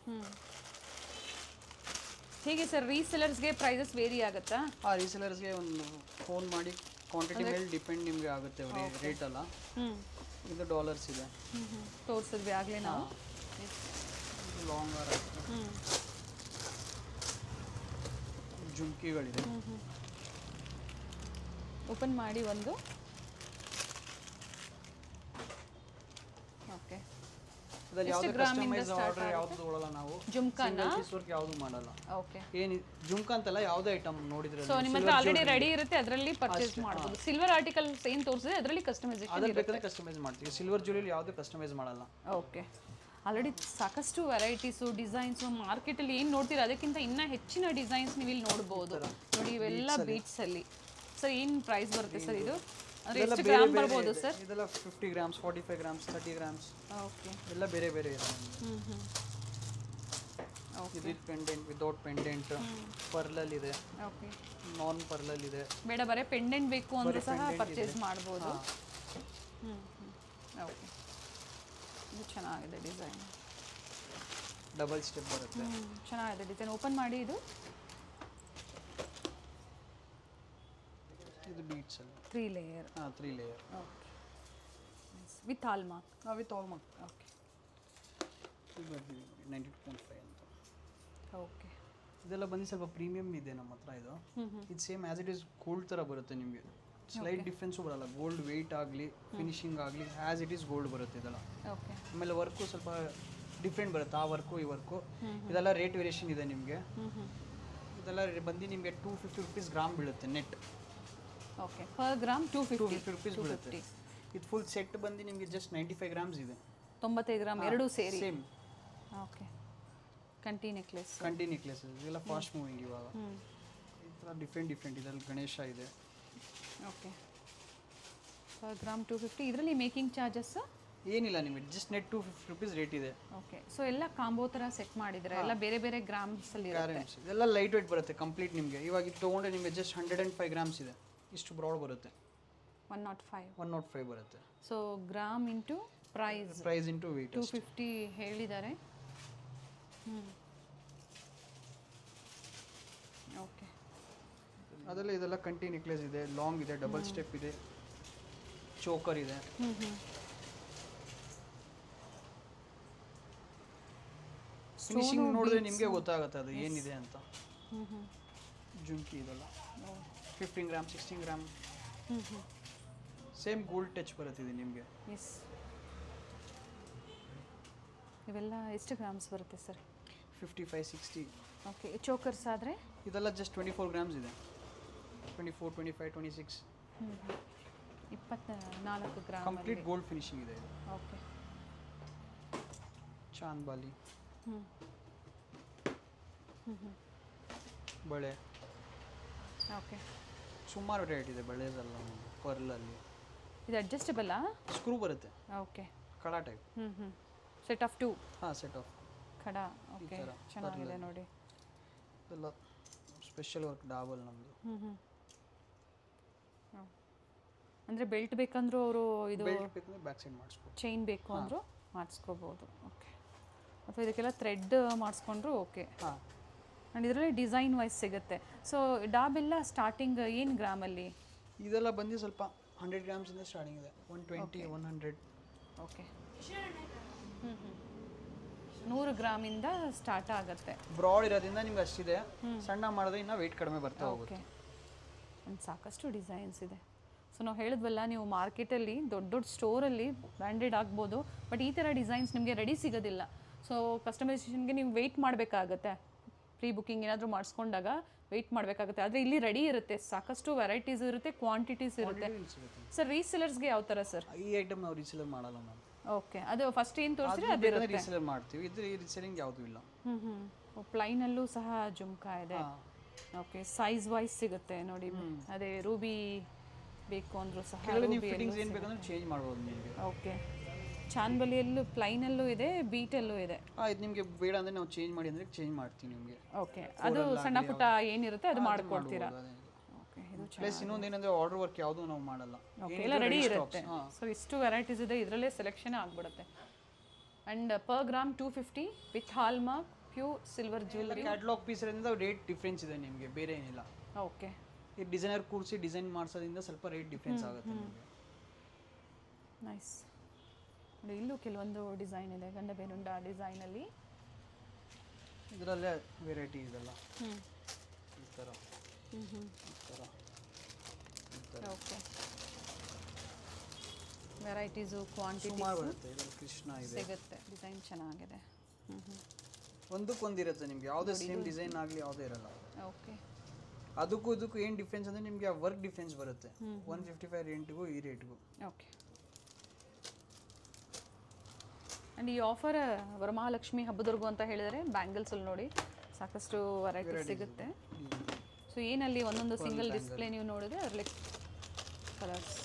ಹೇಗೆ ಸರ್ ರೀಸೆಲರ್ಸ್ಗೆ ಪ್ರೈಸಸ್ ವೇರಿ ಆಗುತ್ತಾ? ರೀಸೆಲರ್ಸ್ಗೆ ಒಂದು ಫೋನ್ ಮಾಡಿ ಕ್ವಾಂಟಿಟಿ ಮೇಲೆ ಡಿಪೆಂಡ್ ನಿಮಗೆ ಆಗುತ್ತೆ ರೇಟ್ ಅಲ್ಲ. ಇದು ಡಾಲರ್ಸ್ ಇದೆ. ತೋರಿಸಿದ್ವಿ ಆಗಲೇ ನಾವು. ಲಾಂಗರ್ ಜುಮ್ಕಿಗಳಿದೆ. ಓಪನ್ ಮಾಡಿ ಒಂದು. ಓಕೆ. ಇದರಲ್ಲಿ ಯಾವುದೇ ಕಸ್ಟಮೈಸ್ ಆರ್ಡರ್ ಯಾವುದು ತಗೊಳ್ಳಲ್ಲ ನಾವು. ಜುಮ್ಕಾನ ಪೀಸ್ ವರ್ಕ್ ಯಾವುದು ಮಾಡಲ್ಲ. ಓಕೆ. ಏನು ಜುಮ್ಕಾ ಅಂತಲ್ಲ, ಯಾವುದೇ ಐಟಮ್ ನೋಡಿದ್ರೆ ಸೊ ನಿಮ್ಮ ಹತ್ರ ಆಲ್ರೆಡಿ ರೆಡಿ ಇರುತ್ತೆ, ಅದರಲ್ಲಿ ಪರ್ಚೇಸ್ ಮಾಡಬಹುದು. ಸಿಲ್ವರ್ ಆರ್ಟಿಕಲ್ಸ್ ಏನು ತೋರಿಸಿದ್ರೆ ಅದರಲ್ಲಿ ಕಸ್ಟಮೈಸೇಷನ್ ಅದಕ್ಕೆ ಬೇಕಾದ್ರೆ ಕಸ್ಟಮೈಸ್ ಮಾಡ್ತೀವಿ. ಸಿಲ್ವರ್ ಜ್ಯುವೆಲರಿ ಯಾವುದೇ ಕಸ್ಟಮೈಸ್ ಮಾಡಲ್ಲ. ಓಕೆ. ಆಲ್ರೆಡಿ ಸಾಕಷ್ಟು ವೆರೈಟೀಸು, ಡಿಸೈನ್ಸು ಮಾರ್ಕೆಟಲ್ಲಿ ಏನು ನೋಡ್ತೀರಾ ಅದಕ್ಕಿಂತ ಇನ್ನೂ ಹೆಚ್ಚಿನ ಡಿಸೈನ್ಸ್ ನೀವು ಇಲ್ಲಿ ನೋಡ್ಬೋದು. ನೋಡಿ ಇವೆಲ್ಲ ಬೀಟ್ಸಲ್ಲಿ. ಸರ್ ಏನು ಪ್ರೈಸ್ ಬರುತ್ತೆ ಸರ್ ಇದು? ಅಂದರೆ ಎಷ್ಟು ಗ್ರಾಮ್ ಬರ್ಬೋದು ಸರ್? ಇದೆಲ್ಲ 50 ಗ್ರಾಮ್ಸ್, 45 ಗ್ರಾಮ್ಸ್, 30 ಗ್ರಾಮ್ಸ್. ಓಕೆ. ಎಲ್ಲ ಬೇರೆ ಬೇರೆ ಇದೆ. ಇದು ಪೆಂಡೆಂಟ್, ವಿತೌಟ್ ಪೆಂಡೆಂಟ್, ಪರ್ಲಲ್ ಇದೆ. ಓಕೆ. ನಾನ್ ಪರ್ಲಲ್ ಇದೆ. ಬೇಡ ಬರೀ ಪೆಂಡೆಂಟ್ ಬೇಕು ಅಂದ್ರೆ ಸಹ ಪರ್ಚೇಸ್ ಮಾಡ್ಬೋದು. ಓಕೆ. ಇದು ಚೆನ್ನಾಗಿದೆ ಡಿಸೈನ್. ಡಬಲ್ ಸ್ಟೆಪ್ ಬರುತ್ತೆ. ಚೆನ್ನಾಗಿದೆ ಡಿಸೈನ್. ಓಪನ್ ಮಾಡಿ. ಇದು ಬೀಟ್ಸ್ ಅಲ್ಲಿ 3 layer. 3 layer. Okay. With hallmark. With hallmark. Okay. ಇದು 92.5 ಅಂತ. ಓಕೆ. ಇದೆಲ್ಲ ಬಂದು ಸ್ವಲ್ಪ ಪ್ರೀಮಿಯಂ ಇದೆ ನಮ್ಮ ಹತ್ರ. ಇದು same as it is gold ಥರ ಬರುತ್ತೆ ನಿಮಗೆ. ಸ್ಲೈಟ್ ಡಿಫ್ರೆನ್ಸು ಬರಲ್ಲ. ಗೋಲ್ಡ್ ವೆಯ್ಟ್ ಆಗಲಿ ಫಿನಿಶಿಂಗ್ ಆಗಲಿ ಆ್ಯಸ್ ಇಟ್ ಈಸ್ ಗೋಲ್ಡ್ ಬರುತ್ತೆ ಇದೆಲ್ಲ. ಓಕೆ ಆಮೇಲೆ ವರ್ಕು ಸ್ವಲ್ಪ ಡಿಫ್ರೆಂಟ್ ಬರುತ್ತೆ, ಆ ವರ್ಕು ಈ ವರ್ಕು. ಇದೆಲ್ಲ ರೇಟ್ ವೇರಿಯೇಷನ್ ಇದೆ ನಿಮಗೆ. ಇದೆಲ್ಲ ಬಂದು ನಿಮಗೆ 250 ರುಪೀಸ್ ಗ್ರಾಮ್ ಬೀಳುತ್ತೆ net. Okay per gram 250 rupees ಬೀಳುತ್ತೆ. ಇದು ಫುಲ್ ಸೆಟ್ ಬಂದು ನಿಮಗೆ ಜಸ್ಟ್ 95 ಗ್ರಾಮ್ಸ್ ಇದೆ. 95 ಗ್ರಾಮ್ ಎರಡೂ ಸೇರಿ. ಸೇಮ್. ಓಕೆ ಕಂಟಿ ನೆಕ್ಲೆಸ್ ಇದೆಲ್ಲ ಫಾಸ್ಟ್ ಮೂವಿಂಗ್ ಇವಾಗ. ಈ ಥರ ಡಿಫ್ರೆಂಟ್ ಇದರಲ್ಲಿ ಗಣೇಶ ಇದೆ. Okay per gram 250. ಇದರಲ್ಲಿ ಮೇಕಿಂಗ್ ಚಾರ್ಜಸ್ ಏನಿಲ್ಲ ನಿಮಗೆ, ಜಸ್ಟ್ ನೆಟ್ 250 ರುಪೀಸ್ ರೇಟ್ ಇದೆ. ಓಕೆ ಸೊ ಎಲ್ಲ ಕಾಂಬೋ ಥರ ಸೆಟ್ ಮಾಡಿದ್ರೆ ಎಲ್ಲ ಬೇರೆ ಬೇರೆ ಗ್ರಾಮ್ಸಲ್ಲಿ ಗ್ರಾಮ್ಸ್ ಇದೆಲ್ಲ ಲೈಟ್ ವೇಟ್ ಬರುತ್ತೆ ಕಂಪ್ಲೀಟ್ ನಿಮಗೆ. ಇವಾಗ ಇದು ತೊಗೊಂಡ್ರೆ ನಿಮಗೆ ಜಸ್ಟ್ 105 ಗ್ರಾಮ್ಸ್ ಇದೆ. ಇಷ್ಟು ಬ್ರಾಡ್ ಬರುತ್ತೆ. 105 ಬರುತ್ತೆ. So gram into price into weight 250 ಹೇಳಿದ್ದಾರೆ. ಓಕೆ ಅದರಲ್ಲಿ ಇದೆಲ್ಲ ಕಂಟಿ ನೆಕ್ಲೆಸ್ ಇದೆ, ಲಾಂಗ್ ಇದೆ, ಡಬಲ್ ಸ್ಟೆಪ್ ಇದೆ, ಚೋಕರ್ ಇದೆ. ಫಿನಿಶಿಂಗ್ ನೋಡಿದ್ರೆ ನಿಮಗೆ ಗೊತ್ತಾಗುತ್ತೆ ಅದು ಏನಿದೆ ಅಂತ. ಜುಮ್ಕಿ ಇದೆಲ್ಲ 15 gram 16 gram same gold touch ಬರುತ್ತೆ ನಿಮಗೆ. ಎಸ್ ಇವೆಲ್ಲ ಎಷ್ಟು ಗ್ರಾಮ್ಸ್ ಬರುತ್ತೆ ಸರ್? 55-60. ಓಕೆ ಚೋಕರ್ಸ್ ಆದರೆ ಇದೆಲ್ಲ ಜಸ್ಟ್ 24 ಗ್ರಾಮ್ಸ್ ಇದೆ. 24, 25, 26. 24 ಗ್ರಾಮ್ ಕಂಪ್ಲೀಟ್ ಗೋಲ್ಡ್ ಫಿನಿಶಿಂಗ್ ಇದೆ. ಓಕೆ ಚಾಂದ್ ಬಾಲಿ, ಬಳೆ, ಓಕೆ ಸುಮಾರು ರೇಟ್ ಇದೆ ಬಳೆದೆಲ್ಲ. ಪರ್ಲಲ್ಲಿ ಇದು ಅಡ್ಜಸ್ಟಬಲ್ಲಾ? ಸ್ಕ್ರೂ ಬರುತ್ತೆ. ಓಕೆ ಕಡ ಟೈಪ್. Set of 2. ಹಾಂ, ಸೆಟ್ ಆಫ್ ಕಡ. ಓಕೆ ಚೆನ್ನಾಗಿದೆ ನೋಡಿ. ಎಲ್ಲ ಸ್ಪೆಷಲ್ ವರ್ಕ್ ಡಾಬಲ್ ನಮ್ಮದು. ಅಂದರೆ ಬೆಲ್ಟ್ ಬೇಕಂದ್ರೂ ಅವರು ಇದು ಬೆಲ್ಟ್ ಬೇಕಂದ್ರೆ ಬ್ಯಾಕ್ ಸೈಡ್ ಮಾಡಿಸ್ಬೋದು. ಚೈನ್ ಬೇಕು ಅಂದರೂ ಮಾಡಿಸ್ಕೋಬೋದು. ಓಕೆ ಅಥವಾ ಇದಕ್ಕೆಲ್ಲ ಥ್ರೆಡ್ ಮಾಡಿಸ್ಕೊಂಡ್ರು ಓಕೆ. ಹಾಂ, ಆ್ಯಂಡ್ ಇದರಲ್ಲಿ ಡಿಸೈನ್ ವೈಸ್ ಸಿಗುತ್ತೆ. ಸೊ ಡಾಬೆಲ್ಲ ಸ್ಟಾರ್ಟಿಂಗ್ ಏನು ಗ್ರಾಮಲ್ಲಿ? ಇದೆಲ್ಲ ಬಂದು ಸ್ವಲ್ಪ 100 ಗ್ರಾಮ್ಸಿಂದ ಸ್ಟಾರ್ಟಿಂಗ್ ಇದೆ. 120, 100. ಓಕೆ 100 ಗ್ರಾಮಿಂದ ಸ್ಟಾರ್ಟ್ ಆಗುತ್ತೆ. ಬ್ರಾಡ್ ಇರೋದ್ರಿಂದ ನಿಮ್ಗೆ ಅಷ್ಟಿದೆ. ಸಣ್ಣ ಮಾಡಿದ್ರೆ ಇನ್ನೂ ವೆಯ್ಟ್ ಕಡಿಮೆ ಬರ್ತಾ ಹೋಗುತ್ತೆ. ಓಕೆ ಒಂದು ಸಾಕಷ್ಟು ಡಿಸೈನ್ಸ್ ಇದೆ. ಸೊ ನಾವು ಹೇಳಿದ್ವಲ್ಲ, ನೀವು ಮಾರ್ಕೆಟಲ್ಲಿ ದೊಡ್ಡ ದೊಡ್ಡ ಸ್ಟೋರಲ್ಲಿ ಬ್ರ್ಯಾಂಡೆಡ್ ಆಗ್ಬೋದು, ಬಟ್ ಈ ಥರ ಡಿಸೈನ್ಸ್ ನಿಮಗೆ ರೆಡಿ ಸಿಗೋದಿಲ್ಲ. ಸೊ ಕಸ್ಟಮೈಸೇಷನ್ಗೆ ನೀವು ವೆಯ್ಟ್ ಮಾಡಬೇಕಾಗತ್ತೆ. ಪ್ರೀ ಬುಕ್ಕಿಂಗ್ ಏನಾದರೂ ಮಾಡಿಸ್ಕೊಂಡಾಗ ವೆಯ್ಟ್ ಮಾಡಬೇಕಾಗುತ್ತೆ. ಆದರೆ ಇಲ್ಲಿ ರೆಡಿ ಇರುತ್ತೆ, ಸಾಕಷ್ಟು ವೆರೈಟೀಸ್ ಇರುತ್ತೆ, ಕ್ವಾಂಟಿಟೀಸ್ ಇರುತ್ತೆ. ಸರ್ ರೀಸೆಲರ್ಸ್ಗೆ ಯಾವ ಥರ ಸರ್? ಈ ಐಟಮ್ ನಾವು ರೀಸೆಲರ್ ಮಾಡಲ್ಲ ಮ್ಯಾಮ್. ಓಕೆ ಅದು ಫಸ್ಟ್ ಏನು ತೋರಿಸಿದ್ರೆ ಅದು ರೀಸೆಲರ್ ಮಾಡ್ತೀವಿ. ಇದ್ರ ರೀಸೆಲಿಂಗ್ ಯಾವುದೂ ಇಲ್ಲ. ಪ್ಲೈನಲ್ಲೂ ಸಹ ಜುಮ್ಕಾ ಇದೆ. ಓಕೆ ಸೈಜ್ ವೈಸ್ ಸಿಗುತ್ತೆ ನೋಡಿ. ಅದೇ ರೂಬಿ ಬೇಕು ಅಂದರೂ ಸಹ ಫಿಟ್ಟಿಂಗ್ಸ್ ಏನು ಬೇಕಂದ್ರೆ ಚೇಂಜ್ ಮಾಡ್ಬೋದು ನಿಮಗೆ. ಓಕೆ ಚಾನ್ಬಲಿಯಲ್ಲೂ ಪ್ಲೈನಲ್ಲೂ ಇದೆ, ಬೀಟಲ್ಲೂ ಇದೆ. ಇದು ನಿಮಗೆ ಬೇಡ ಅಂದರೆ ನಾವು ಚೇಂಜ್ ಮಾಡಿ ಅಂದರೆ ಚೇಂಜ್ ಮಾಡ್ತೀವಿ ನಿಮಗೆ. ಓಕೆ ಅದು ಸಣ್ಣ ಪುಟ್ಟ ಏನಿರುತ್ತೆ ಅದು ಮಾಡ್ಕೊಡ್ತೀರಾ? ಓಕೆ ಇದು ಪ್ಲಸ್ ಇನ್ನೊಂದು ಏನಂದರೆ ಆರ್ಡರ್ ವರ್ಕ್ ಯಾವುದೂ ನಾವು ಮಾಡಲ್ಲ. ಓಕೆ ಎಲ್ಲ ರೆಡಿ ಇರುತ್ತೆ. ಸೊ ಇಷ್ಟು ವೆರೈಟೀಸ್ ಇದೆ, ಇದರಲ್ಲೇ ಸೆಲೆಕ್ಷನ್ ಆಗಿಬಿಡುತ್ತೆ. And per gram 250 with hallmark pure silver jewellery. Catalogue piece ಇರೋದ್ರಿಂದ ರೇಟ್ ಡಿಫ್ರೆನ್ಸ್ ಇದೆ ನಿಮಗೆ, ಬೇರೆ ಏನಿಲ್ಲ. ಓಕೆ ಈ ಡಿಸೈನರ್ ಕೂರಿಸಿ ಡಿಸೈನ್ ಮಾಡಿಸೋದ್ರಿಂದ ಸ್ವಲ್ಪ ರೇಟ್ ಡಿಫ್ರೆನ್ಸ್ ಆಗುತ್ತೆ ನಿಮಗೆ. ನೈಸ್. ಇಲ್ಲೂ ಕೆಲವೊಂದು ಡಿಸೈನ್ ಇದೆ, ಗಂಡ ಬೇನುಂಡ ಡಿಸೈನಲ್ಲಿ. ಇದರಲ್ಲೇ ವೆರೈಟಿ ಇದೆಲ್ಲ ಈ ಥರ ಓಕೆ ವೆರೈಟೀಸು ಕ್ವಾಂಟಿಟಿ ಸುಮಾರು ಬರುತ್ತೆ. ಇದರಲ್ಲಿ ಕೃಷ್ಣ ಇದೆ, ಸಿಗುತ್ತೆ. ಡಿಸೈನ್ ಚೆನ್ನಾಗಿದೆ. ಒಂದಕ್ಕೊಂದಿರುತ್ತೆ ನಿಮ್ಗೆ. ಯಾವುದೇ ಸೇಮ್ ಡಿಸೈನ್ ಆಗಲಿ ಯಾವುದೇ ಇರಲ್ಲ. ಓಕೆ ಅದಕ್ಕೂ ಇದಕ್ಕೂ ಏನು ಡಿಫ್ರೆನ್ಸ್ ಅಂದರೆ ನಿಮಗೆ ಆ ವರ್ಕ್ ಡಿಫ್ರೆನ್ಸ್ ಬರುತ್ತೆ. 155 ರೇಟ್ಗೂ ಈ ರೇಟ್ಗೂ. ಓಕೆ ಆ್ಯಂಡ್ ಈ ಆಫರ್ ವರಮಹಾಲಕ್ಷ್ಮಿ ಹಬ್ಬದವರೆಗೂ ಅಂತ ಹೇಳಿದರೆ ಬ್ಯಾಂಗಲ್ಸಲ್ಲಿ ನೋಡಿ ಸಾಕಷ್ಟು ವೆರೈಟಿ ಸಿಗುತ್ತೆ. ಸೊ ಏನಲ್ಲಿ ಒಂದೊಂದು ಸಿಂಗಲ್ ಡಿಸ್ಪ್ಲೇ ನೀವು ನೋಡಿದ್ರೆ ಅದರಲ್ಲಿ ಕಲರ್ಸ್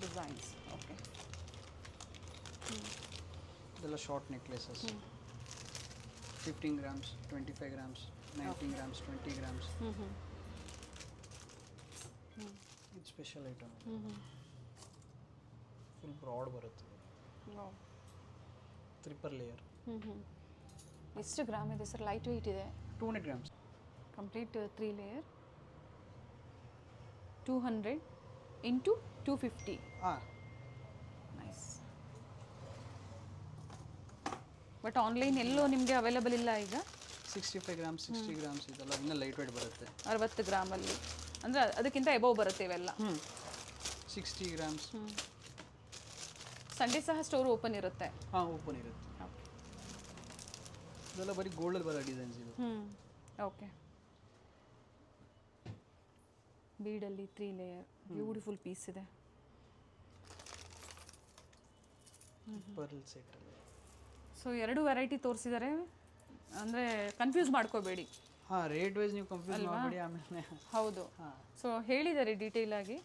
ಡಿಸೈನ್ಸ್. ಓಕೆ ಇದೆಲ್ಲ short necklaces 15 grams, 25 grams, 19 grams, 20 grams. ಇದು ಸ್ಪೆಷಲ್ ಐಟಮ್. ಫುಲ್ ಬ್ರಾಡ್ ಬರುತ್ತೆ, ಟ್ರಿಪಲ್ ಲೇಯರ್. ಎಷ್ಟು ಗ್ರಾಮ್ ಇದೆ ಸರ್? ಲೈಟ್ ವೆಯ್ಟ್ ಇದೆ. 200 ಗ್ರಾಮ್ಸ್ ಕಂಪ್ಲೀಟ್ 3 ಲೇಯರ್. 200 ಇಂಟು 250. ಹಾಂ ನೈಸ್. ಬಟ್ ಆನ್ಲೈನ್ ಎಲ್ಲೂ ನಿಮಗೆ ಅವೈಲೇಬಲ್ ಇಲ್ಲ ಈಗ. 65 ಗ್ರಾಮ್ಸ್, 60 ಗ್ರಾಮ್ಸ್ ಇದೆಲ್ಲ ಇನ್ನೂ ಲೈಟ್ ವೇಟ್ ಬರುತ್ತೆ. 60 ಗ್ರಾಮಲ್ಲಿ ಅಂದರೆ ಅದಕ್ಕಿಂತ ಎಬೋವ್ ಬರುತ್ತೆ ಇವೆಲ್ಲ. 60 ಗ್ರಾಮ್ಸ್. ಸಂಡೇ ಸಹ ಸ್ಟೋರ್ ಓಪನ್ ಇರುತ್ತೆ. ಹಾಂ, ಓಪನ್ ಇರುತ್ತೆ. ಇದೆಲ್ಲ ಬರೀ ಗೋಲ್ಡಲ್ಲಿ ಬರೋ ಡಿಸೈನ್ಸ್ ಇದು. ಓಕೆ. ಬೀಡಲ್ಲಿ 3 ಲೇಯರ್ ಬ್ಯೂಟಿಫುಲ್ ಪೀಸ್ ಇದೆ. ಪರ್ಲ್ ಸೆಟ್ ಅಲ್ಲಿ. ಸೊ 2 ವೆರೈಟಿ ತೋರಿಸಿದ್ದಾರೆ, ಅಂದರೆ ಕನ್ಫ್ಯೂಸ್ ಮಾಡ್ಕೋಬೇಡಿ. ಹಾಂ, ರೇಟ್ ವೈಸ್ ನೀವು ಕನ್ಫ್ಯೂಸ್ ಮಾಡಬೇಡಿ ಆಮೇಲೆ. ಹೌದು. ಸೊ ಹೇಳಿದ್ದಾರೆ ಡೀಟೇಲ್ ಆಗಿ,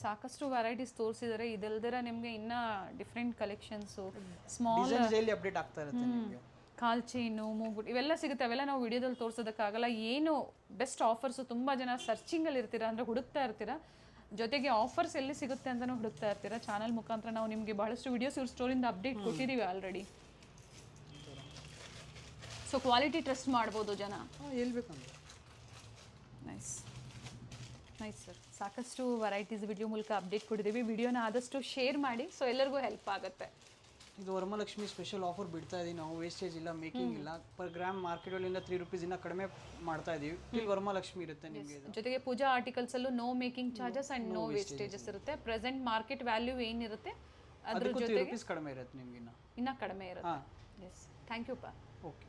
ಸಾಕಷ್ಟು ವೆರೈಟೀಸ್ ತೋರಿಸಿದ್ದಾರೆ. ಇದಲ್ದಿರ ನಿಮಗೆ ಇನ್ನೂ different collections, small designs daily update ಆಗ್ತಾ ಇರುತ್ತೆ ನಿಮಗೆ. ಕಾಲ್ ಚೈನು, ಮೂಗುಟ್ ಇವೆಲ್ಲ ಸಿಗುತ್ತೆ. ಅವೆಲ್ಲ ನಾವು ವಿಡಿಯೋದಲ್ಲಿ ತೋರಿಸೋದಕ್ಕಾಗಲ್ಲ. ಏನು ಬೆಸ್ಟ್ ಆಫರ್ಸು, ತುಂಬ ಜನ ಸರ್ಚಿಂಗಲ್ಲಿ ಇರ್ತೀರಾ, ಅಂದರೆ ಹುಡುಕ್ತಾ ಇರ್ತೀರಾ. ಜೊತೆಗೆ ಆಫರ್ಸ್ ಎಲ್ಲಿ ಸಿಗುತ್ತೆ ಅಂತಲೂ ಹುಡುಕ್ತಾ ಇರ್ತೀರಾ. ಚಾನಲ್ ಮುಖಾಂತರ ನಾವು ನಿಮಗೆ ಬಹಳಷ್ಟು ವಿಡಿಯೋಸ್ ಇವ್ರ ಸ್ಟೋರಿಂದ ಅಪ್ಡೇಟ್ ಕೊಟ್ಟಿದ್ದೀವಿ ಆಲ್ರೆಡಿ. ಸೊ ಕ್ವಾಲಿಟಿ ಟ್ರಸ್ಟ್ ಮಾಡ್ಬೋದು ಜನ. ಹೇಳ್ಬೇಕಂದ್ರೆ ನೈಸ್ ನೈಸ್ ಸರ್. ಸಾಕಷ್ಟು ವೆರೈಟೀಸ್ ವಿಡಿಯೋ ಮೂಲಕ ಅಪ್ಡೇಟ್ ಕೊಟ್ಟಿದ್ದೀವಿ. ವಿಡಿಯೋನ ಆದಷ್ಟು ಶೇರ್ ಮಾಡಿ, ಸೊ ಎಲ್ಲರಿಗೂ ಹೆಲ್ಪ್ ಆಗುತ್ತೆ. ಇದು ವರಮಹಾಲಕ್ಷ್ಮಿ ಸ್ಪೆಷಲ್ ಆಫರ್ ಬಿಡ್ತಾ ಇದೀವಿ ನಾವು. ವೇಸ್ಟೇಜ್ ಇಲ್ಲ, ಮೇಕಿಂಗ್ ಇಲ್ಲ. ಪರ್ ಗ್ರಾಮ್ ಮಾರ್ಕೆಟಲ್ಲಿಂದ 3 ರೂಪೀಸ್ ಇನ್ನ ಕಡಿಮೆ ಮಾಡ್ತಾ ಇದೀವಿ. ಇಲ್ಲಿ ವರಮಹಾಲಕ್ಷ್ಮಿ ಇರುತ್ತೆ ನಿಮಗೆ. ಜೊತೆಗೆ ಪೂಜಾ ಆರ್ಟಿಕಲ್ಸ್ ಅಲ್ಲೂ no making charges and no wastages ಇರುತ್ತೆ. ಪ್ರೆಸೆಂಟ್ ಮಾರ್ಕೆಟ್ ವ್ಯಾಲ್ಯೂ ಏನಿರುತ್ತೆ ಅದ್ರ ಅದಕ್ಕೂ 3 ಜೊತೆಗೆ ರೂಪೀಸ್ ಕಡಿಮೆ ಇರುತ್ತೆ ನಿಮ್ಗೆ ಇನ್ನ ಕಡಿಮೆ ಇರುತ್ತೆ. ಎಸ್, ಥ್ಯಾಂಕ್ ಯು ಪಾ. ಓಕೆ.